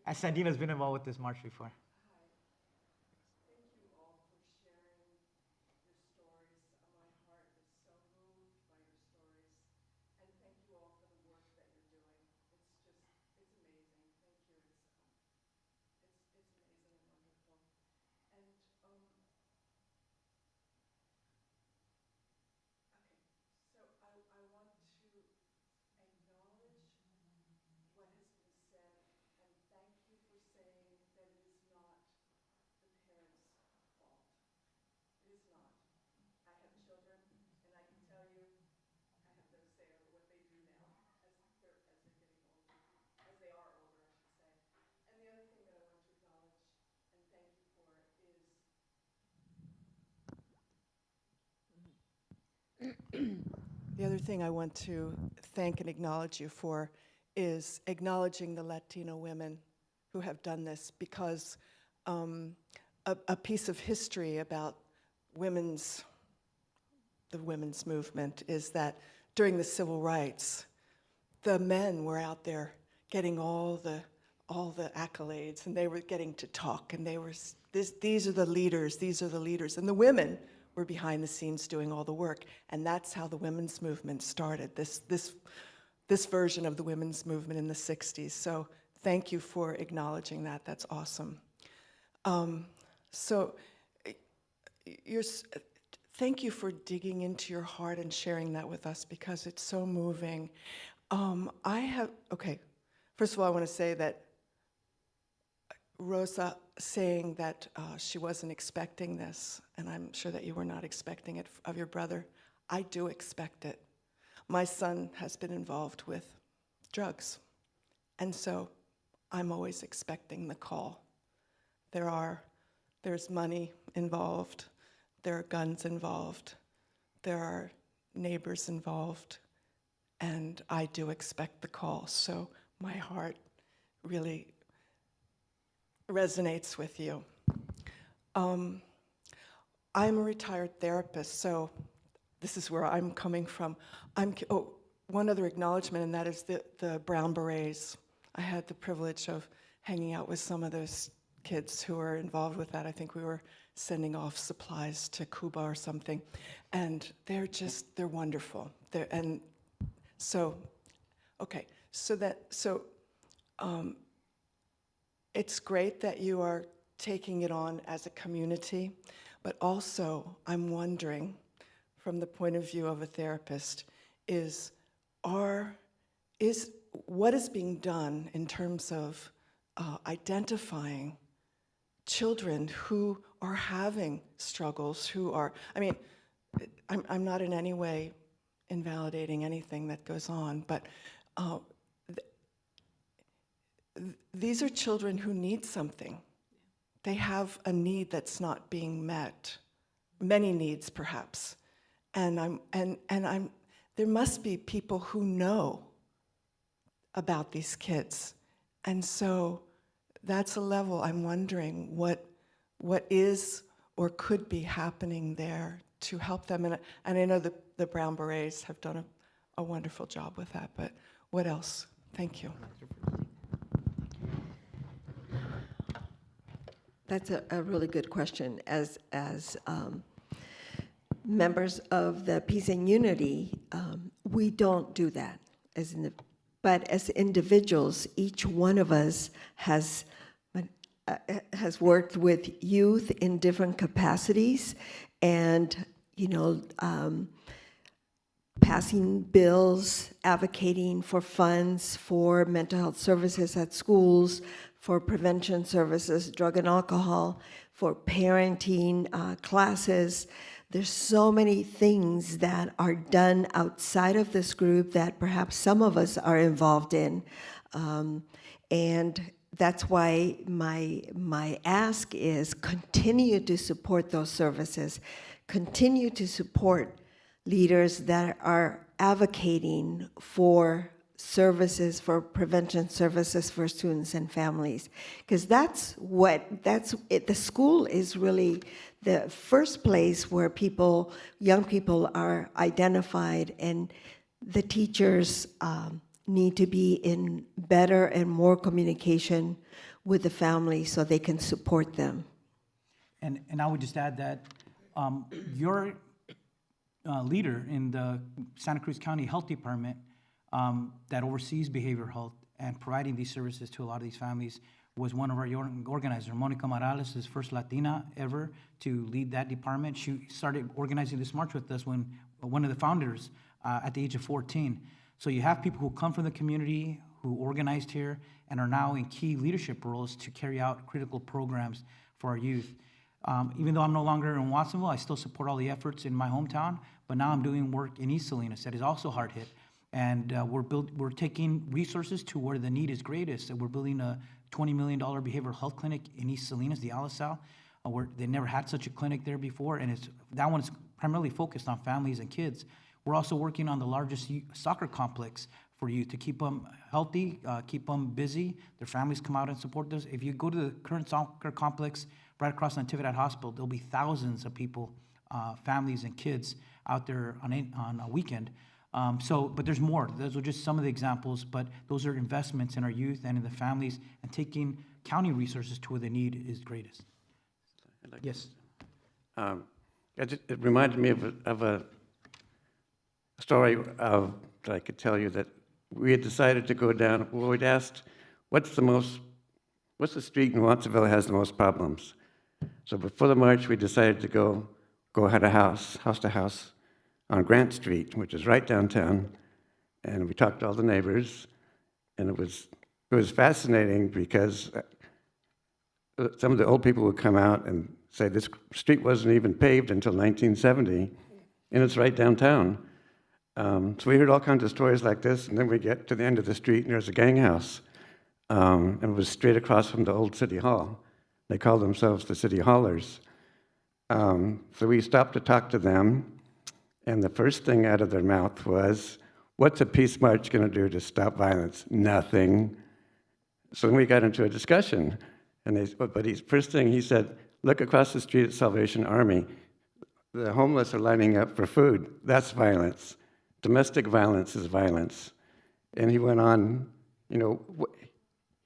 As Sandino's been involved with this march before. The other thing I want to thank and acknowledge you for is acknowledging the Latino women who have done this, because a piece of history about the women's movement is that during the civil rights, the men were out there getting all the accolades, and they were getting to talk, and they were, these are the leaders, and the women were behind the scenes doing all the work, and that's how the women's movement started, this version of the women's movement in the 60s. So thank you for acknowledging that. That's awesome. Thank you for digging into your heart and sharing that with us, because it's so moving. First of all, I want to say that Rosa saying that she wasn't expecting this, and I'm sure that you were not expecting it of your brother. I do expect it. My son has been involved with drugs, and so I'm always expecting the call. There's money involved, there are guns involved, there are neighbors involved, and I do expect the call. So my heart really resonates with you. I'm a retired therapist, so this is where I'm coming from. One other acknowledgement, and that is the Brown Berets. I had the privilege of hanging out with some of those kids who were involved with that. I think we were sending off supplies to Cuba or something, and they're wonderful. It's great that you are taking it on as a community, but also I'm wondering, from the point of view of a therapist, what is being done in terms of identifying children who are having struggles, I'm not in any way invalidating anything that goes on, but these are children who need something. They have a need that's not being met, many needs perhaps, and there must be people who know about these kids, and so that's a level I'm wondering what is or could be happening there to help them, and I know the Brown Berets have done a wonderful job with that, but what else? Thank you. That's a really good question. As members of the Peace and Unity, we don't do that. But as individuals, each one of us has worked with youth in different capacities, and passing bills, advocating for funds for mental health services at schools, for prevention services, drug and alcohol, for parenting classes. There's so many things that are done outside of this group that perhaps some of us are involved in. And that's why my ask is continue to support those services, continue to support leaders that are advocating for services, for prevention services for students and families, because that's it. The school is really the first place where young people are identified, and the teachers need to be in better and more communication with the family so they can support them. And I would just add that your leader in the Santa Cruz County Health Department that oversees behavioral health and providing these services to a lot of these families was one of our organizers. Monica Morales is first Latina ever to lead that department. She started organizing this march with us when one of the founders at the age of 14. So you have people who come from the community, who organized here, and are now in key leadership roles to carry out critical programs for our youth. Even though I'm no longer in Watsonville, I still support all the efforts in my hometown, but now I'm doing work in East Salinas that is also hard hit. And we're taking resources to where the need is greatest. And we're building a $20 million behavioral health clinic in East Salinas, the Alisal, where they never had such a clinic there before. And that one's primarily focused on families and kids We're also working on the largest soccer complex for youth to keep them healthy, keep them busy. Their families come out and support this. If you go to the current soccer complex right across Natividad Hospital, there'll be thousands of people, families and kids out there on a weekend. But there's more. Those are just some of the examples, but those are investments in our youth and in the families, and taking county resources to where the need is greatest. Yes. It reminded me of a story that I could tell you, that we had decided to go down. Well, we'd asked, what's the street in Watsonville that has the most problems? So before the march, we decided to go at a house to house on Grant Street, which is right downtown, and we talked to all the neighbors, and it was fascinating because some of the old people would come out and say this street wasn't even paved until 1970, and it's right downtown. So we heard all kinds of stories like this, and then we get to the end of the street, and there's a gang house, and it was straight across from the old city hall. They called themselves the City Hallers. So we stopped to talk to them, and the first thing out of their mouth was, what's a peace march going to do to stop violence? Nothing. So then we got into a discussion, and first thing he said, look across the street at Salvation Army. The homeless are lining up for food. That's violence. Domestic violence is violence. And he went on,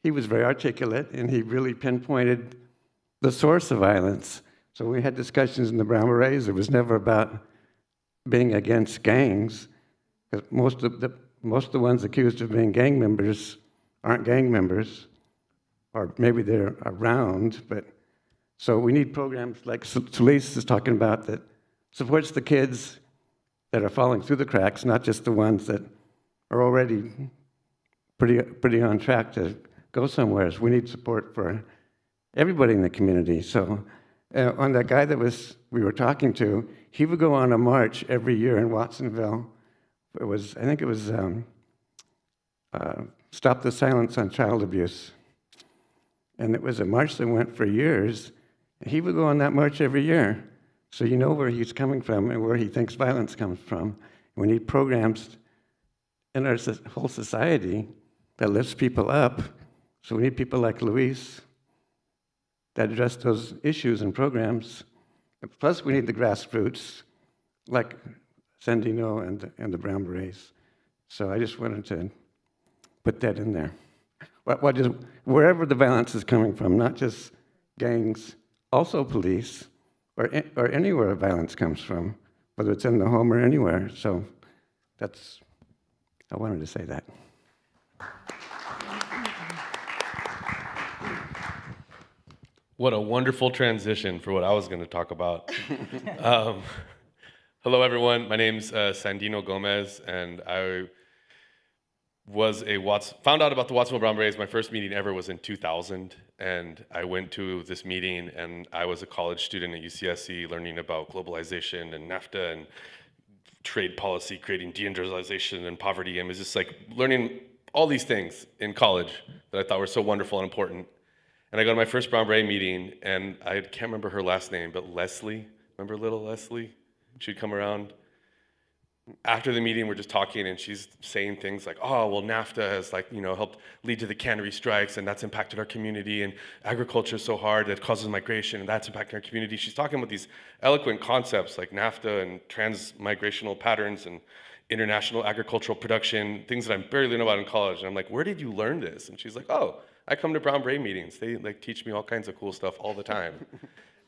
he was very articulate, and he really pinpointed the source of violence. So we had discussions in the Brown Berets. It was never about being against gangs, because most of the ones accused of being gang members aren't gang members, or maybe they're around, but so we need programs like Solis is talking about that supports the kids that are falling through the cracks, not just the ones that are already pretty on track to go somewhere. So we need support for everybody in the community. So on that guy we were talking to, he would go on a march every year in Watsonville. I think it was Stop the Silence on Child Abuse. And it was a march that went for years. He would go on that march every year. So you know where he's coming from and where he thinks violence comes from. We need programs in our whole society that lifts people up. So we need people like Luis that address those issues and programs. Plus, we need the grassroots, like Sandino and the Brown Berets. So I just wanted to put that in there. Wherever the violence is coming from, not just gangs, also police, or anywhere violence comes from, whether it's in the home or anywhere. So I wanted to say that. What a wonderful transition for what I was going to talk about. Hello, everyone. My name's Sandino Gomez, and I found out about the Watsonville Brown Berets. My first meeting ever was in 2000, and I went to this meeting, and I was a college student at UCSC learning about globalization and NAFTA and trade policy, creating deindustrialization and poverty, and was just like learning all these things in college that I thought were so wonderful and important. And I go to my first Brown Beret meeting, and I can't remember her last name, but Leslie, remember little Leslie? She'd come around. After the meeting, we're just talking, and she's saying things like, oh, well, NAFTA has helped lead to the cannery strikes, and that's impacted our community, and agriculture is so hard that it causes migration, and that's impacting our community. She's talking about these eloquent concepts like NAFTA and transmigrational patterns and international agricultural production, things that I barely learned about in college. And I'm like, where did you learn this? And she's like, oh, I come to Brown Beret meetings. They teach me all kinds of cool stuff all the time.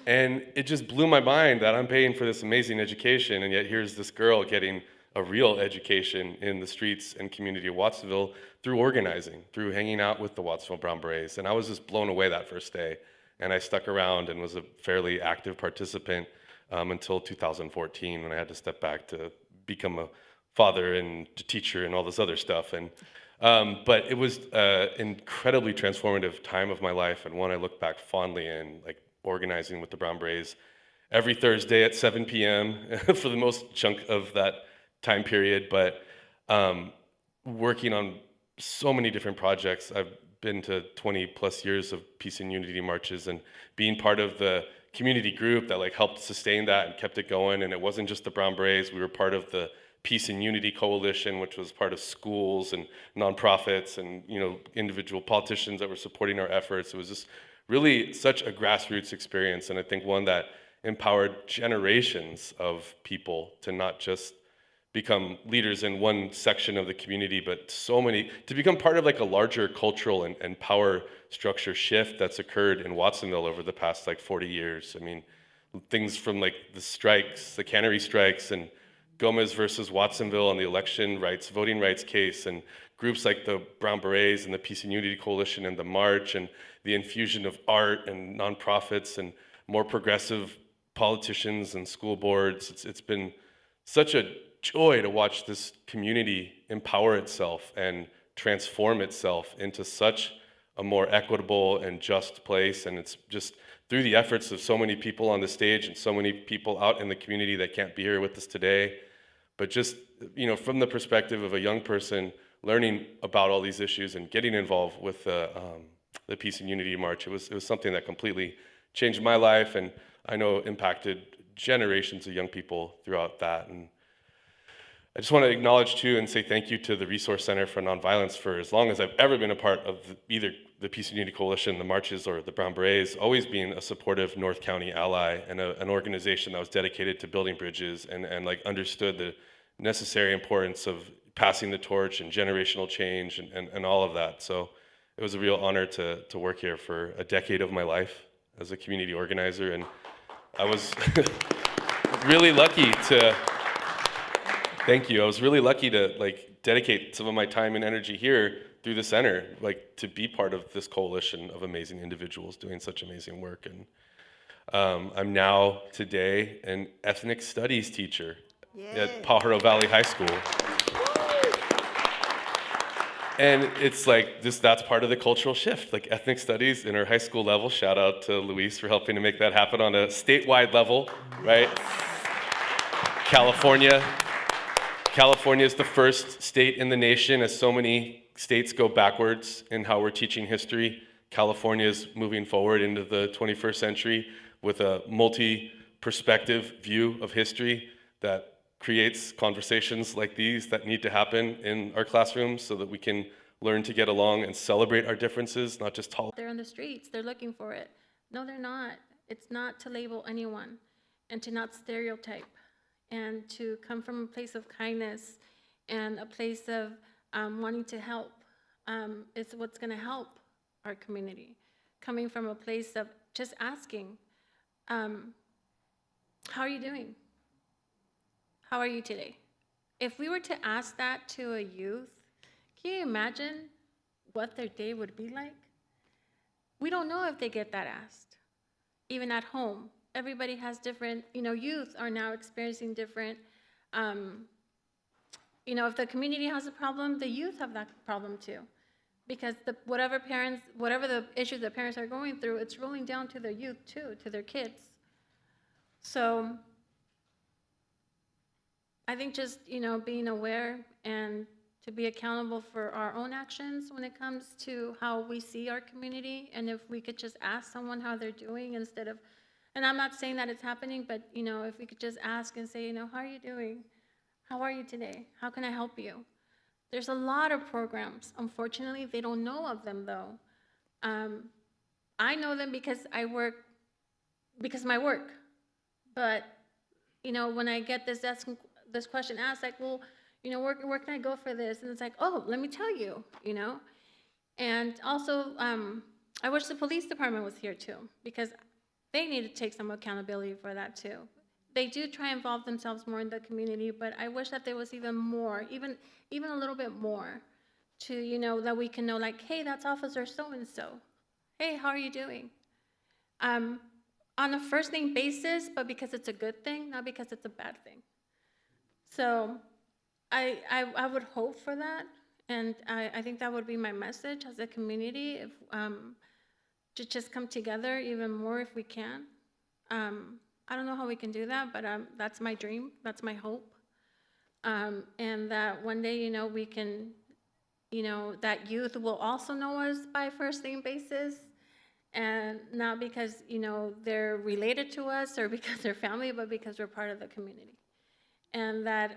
And it just blew my mind that I'm paying for this amazing education, and yet here's this girl getting a real education in the streets and community of Watsonville through organizing, through hanging out with the Watsonville Brown Berets. And I was just blown away that first day. And I stuck around and was a fairly active participant until 2014, when I had to step back to become a father and a teacher and all this other stuff. But it was an incredibly transformative time of my life, and one I look back fondly in, like organizing with the Brown Berets every Thursday at 7 p.m. for the most chunk of that time period, but working on so many different projects. I've been to 20 plus years of peace and unity marches, and being part of the community group that helped sustain that and kept it going. And it wasn't just the Brown Berets, we were part of the Peace and Unity Coalition, which was part of schools and nonprofits and individual politicians that were supporting our efforts. It was just really such a grassroots experience, and I think one that empowered generations of people to not just become leaders in one section of the community, but so many, to become part of like a larger cultural and power structure shift that's occurred in Watsonville over the past like 40 years. I mean, things from like the strikes, the cannery strikes, and Gomez versus Watsonville and the election rights, voting rights case, and groups like the Brown Berets and the Peace and Unity Coalition and the March, and the infusion of art and nonprofits and more progressive politicians and school boards. It's been such a joy to watch this community empower itself and transform itself into such a more equitable and just place. And it's just through the efforts of so many people on the stage and so many people out in the community that can't be here with us today. But just, from the perspective of a young person learning about all these issues and getting involved with the Peace and Unity March, it was something that completely changed my life, and I know impacted generations of young people throughout that. And I just want to acknowledge too and say thank you to the Resource Center for Nonviolence for as long as I've ever been a part of either the Peace and Unity Coalition, the marches, or the Brown Berets, always being a supportive North County ally and an organization that was dedicated to building bridges and like understood the necessary importance of passing the torch and generational change and all of that. So it was a real honor to work here for a decade of my life as a community organizer, and I was really lucky to. Thank you. I was really lucky to like dedicate some of my time and energy here through the center, like to be part of this coalition of amazing individuals doing such amazing work. And I'm now today an ethnic studies teacher at Pajaro Valley High School. And it's like that's part of the cultural shift, like ethnic studies in our high school level. Shout out to Luis for helping to make that happen on a statewide level, right? California is the first state in the nation, as so many states go backwards in how we're teaching history. California is moving forward into the 21st century with a multi-perspective view of history that creates conversations like these that need to happen in our classrooms so that we can learn to get along and celebrate our differences, not just tolerate. They're on the streets, they're looking for it. No, they're not. It's not to label anyone and to not stereotype, and to come from a place of kindness and a place of wanting to help is what's going to help our community. Coming from a place of just asking, how are you doing? How are you today? If we were to ask that to a youth, can you imagine what their day would be like? We don't know if they get that asked, even at home. Everybody has different, youth are now experiencing different, if the community has a problem, the youth have that problem too. Because whatever the issues that parents are going through, it's rolling down to their youth too, to their kids. So I think just, being aware and to be accountable for our own actions when it comes to how we see our community, and if we could just ask someone how they're doing instead of, and I'm not saying that it's happening, but if we could just ask and say, how are you doing? How are you today? How can I help you? There's a lot of programs. Unfortunately, they don't know of them though. I know them because of my work. But, when I get this question asked, like, well, where can I go for this? And it's like, oh, let me tell you, And also, I wish the police department was here too, because they need to take some accountability for that too. They do try and involve themselves more in the community, but I wish that there was even more, even a little bit more to, that we can know, like, hey, that's Officer so-and-so. Hey, how are you doing? On a first name basis, but because it's a good thing, not because it's a bad thing. So I would hope for that, and I think that would be my message as a community, if to just come together even more if we can. I don't know how we can do that, but that's my dream, that's my hope. And that one day, we can, that youth will also know us by first name basis, and not because, they're related to us or because they're family, but because we're part of the community. And that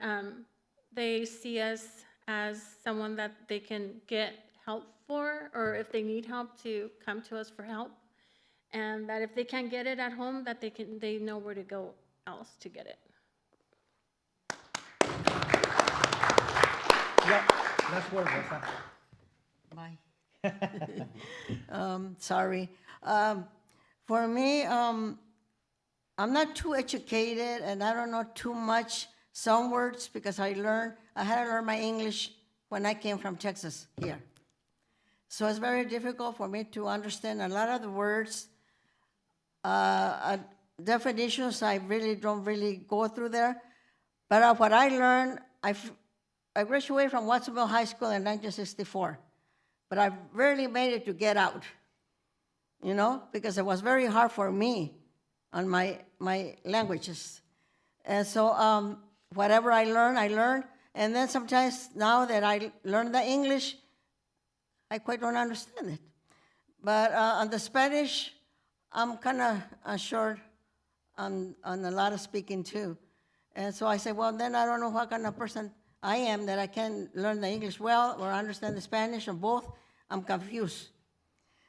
they see us as someone that they can get help for, or if they need help, to come to us for help. And that if they can't get it at home, that they know where to go else to get it. Yeah, last word, Rosa. Bye. Sorry. For me, I'm not too educated and I don't know too much some words because I had to learn my English when I came from Texas here. So it's very difficult for me to understand a lot of the words. Definitions, I really don't go through there. But what I learned, I graduated from Watsonville High School in 1964. But I rarely made it to get out, you know, because it was very hard for me on my languages. And so whatever I learned. And then sometimes now that I learned the English, I quite don't understand it. But on the Spanish, I'm kind of short on a lot of speaking too. And so I said, well, then I don't know what kind of person I am that I can learn the English well or understand the Spanish or both. I'm confused.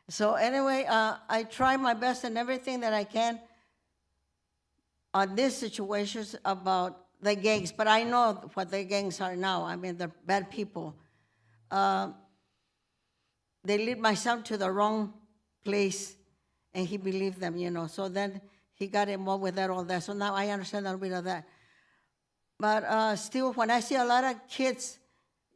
So anyway, I try my best in everything that I can on these situations about the gangs, but I know what the gangs are now. I mean, they're bad people. They lead my son to the wrong place, and he believed them, you know. So then he got involved with that, all that. So now I understand a little bit of that. But still, when I see a lot of kids,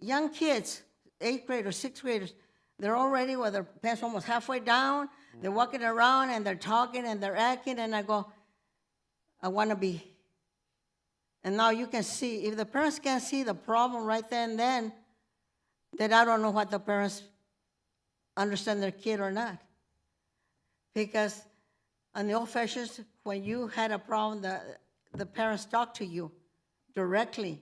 young kids, 8th graders, 6th graders, they're already with their pants almost halfway down. They're walking around, and they're talking, and they're acting, and I go, I want to be. And now you can see, if the parents can't see the problem right then and then I don't know what the parents understand their kid or not. Because on the old fashions, when you had a problem, the parents talk to you directly.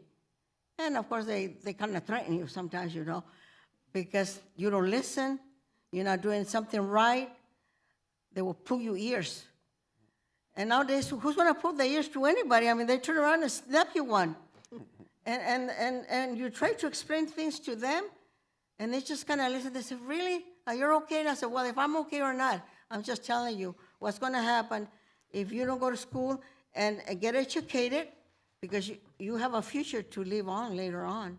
And of course, they kind of threaten you sometimes, you know, because you don't listen, you're not doing something right, they will pull your ears. And nowadays, who's going to pull the ears to anybody? I mean, they turn around and snap you one. And you try to explain things to them, and they just kind of listen. They say, really? Are you okay? And I said, well, if I'm okay or not, I'm just telling you what's going to happen if you don't go to school and get educated, because you have a future to live on later on.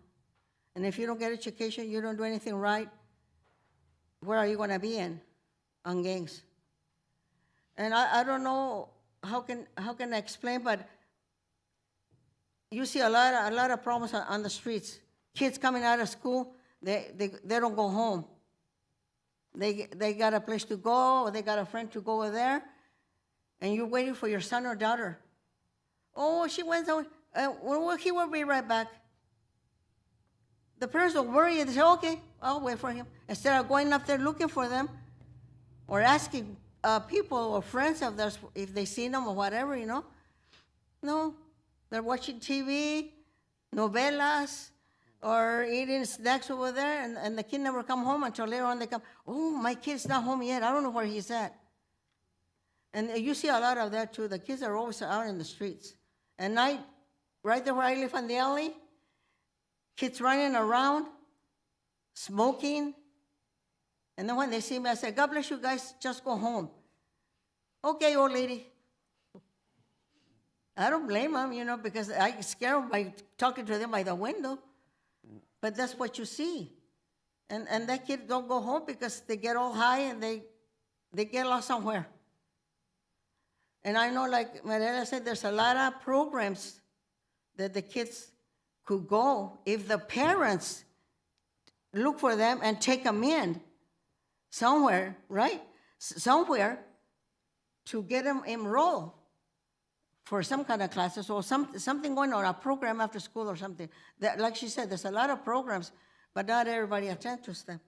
And if you don't get education, you don't do anything right, where are you going to be in? On gangs. And I don't know how can I explain, but you see a lot of problems on the streets. Kids coming out of school, they don't go home. They got a place to go, or they got a friend to go over there, and you're waiting for your son or daughter. Oh, she went away. Well, he will be right back. The parents don't worry. They say, okay, I'll wait for him. Instead of going up there looking for them or asking people or friends of theirs if they see them or whatever, you know. No, they're watching TV, novelas, or eating snacks over there, and the kid never come home until later on they come, oh, my kid's not home yet. I don't know where he's at. And you see a lot of that, too. The kids are always out in the streets. At night, right there where I live on the alley, kids running around, smoking. And then when they see me, I say, God bless you guys, just go home. Okay, old lady. I don't blame them, you know, because I scare them by talking to them by the window. But that's what you see. And that kid don't go home because they get all high and they get lost somewhere. And I know, like Mariela said, there's a lot of programs that the kids could go if the parents look for them and take them in somewhere, right? Somewhere to get them enrolled for some kind of classes or something going on, a program after school or something. Like she said, there's a lot of programs, but not everybody attends to them.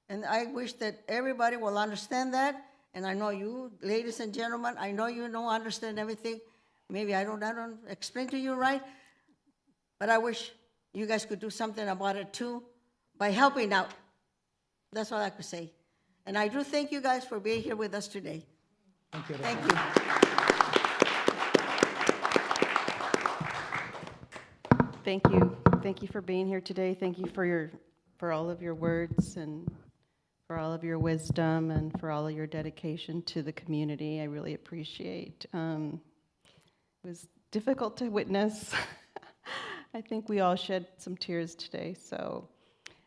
And I wish that everybody will understand that. And I know you, ladies and gentlemen, I know you don't understand everything. Maybe I don't explain to you right, but I wish you guys could do something about it too by helping out. That's all I could say. And I do thank you guys for being here with us today. Thank you. Thank you. Thank you. Thank you for being here today. Thank you for all of your words and for all of your wisdom and for all of your dedication to the community. I really appreciate. It was difficult to witness. I think we all shed some tears today. So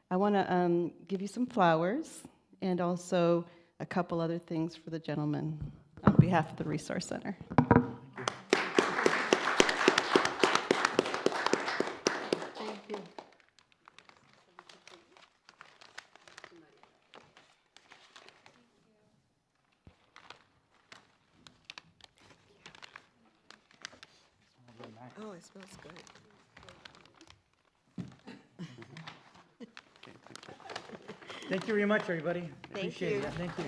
I want to give you some flowers and also a couple other things for the gentleman on behalf of the Resource Center. Oh, it smells good. Thank you very much, everybody. Thank Appreciate you. it. Thank you.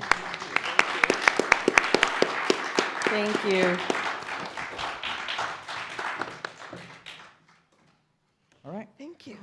Thank you. All right. Thank you.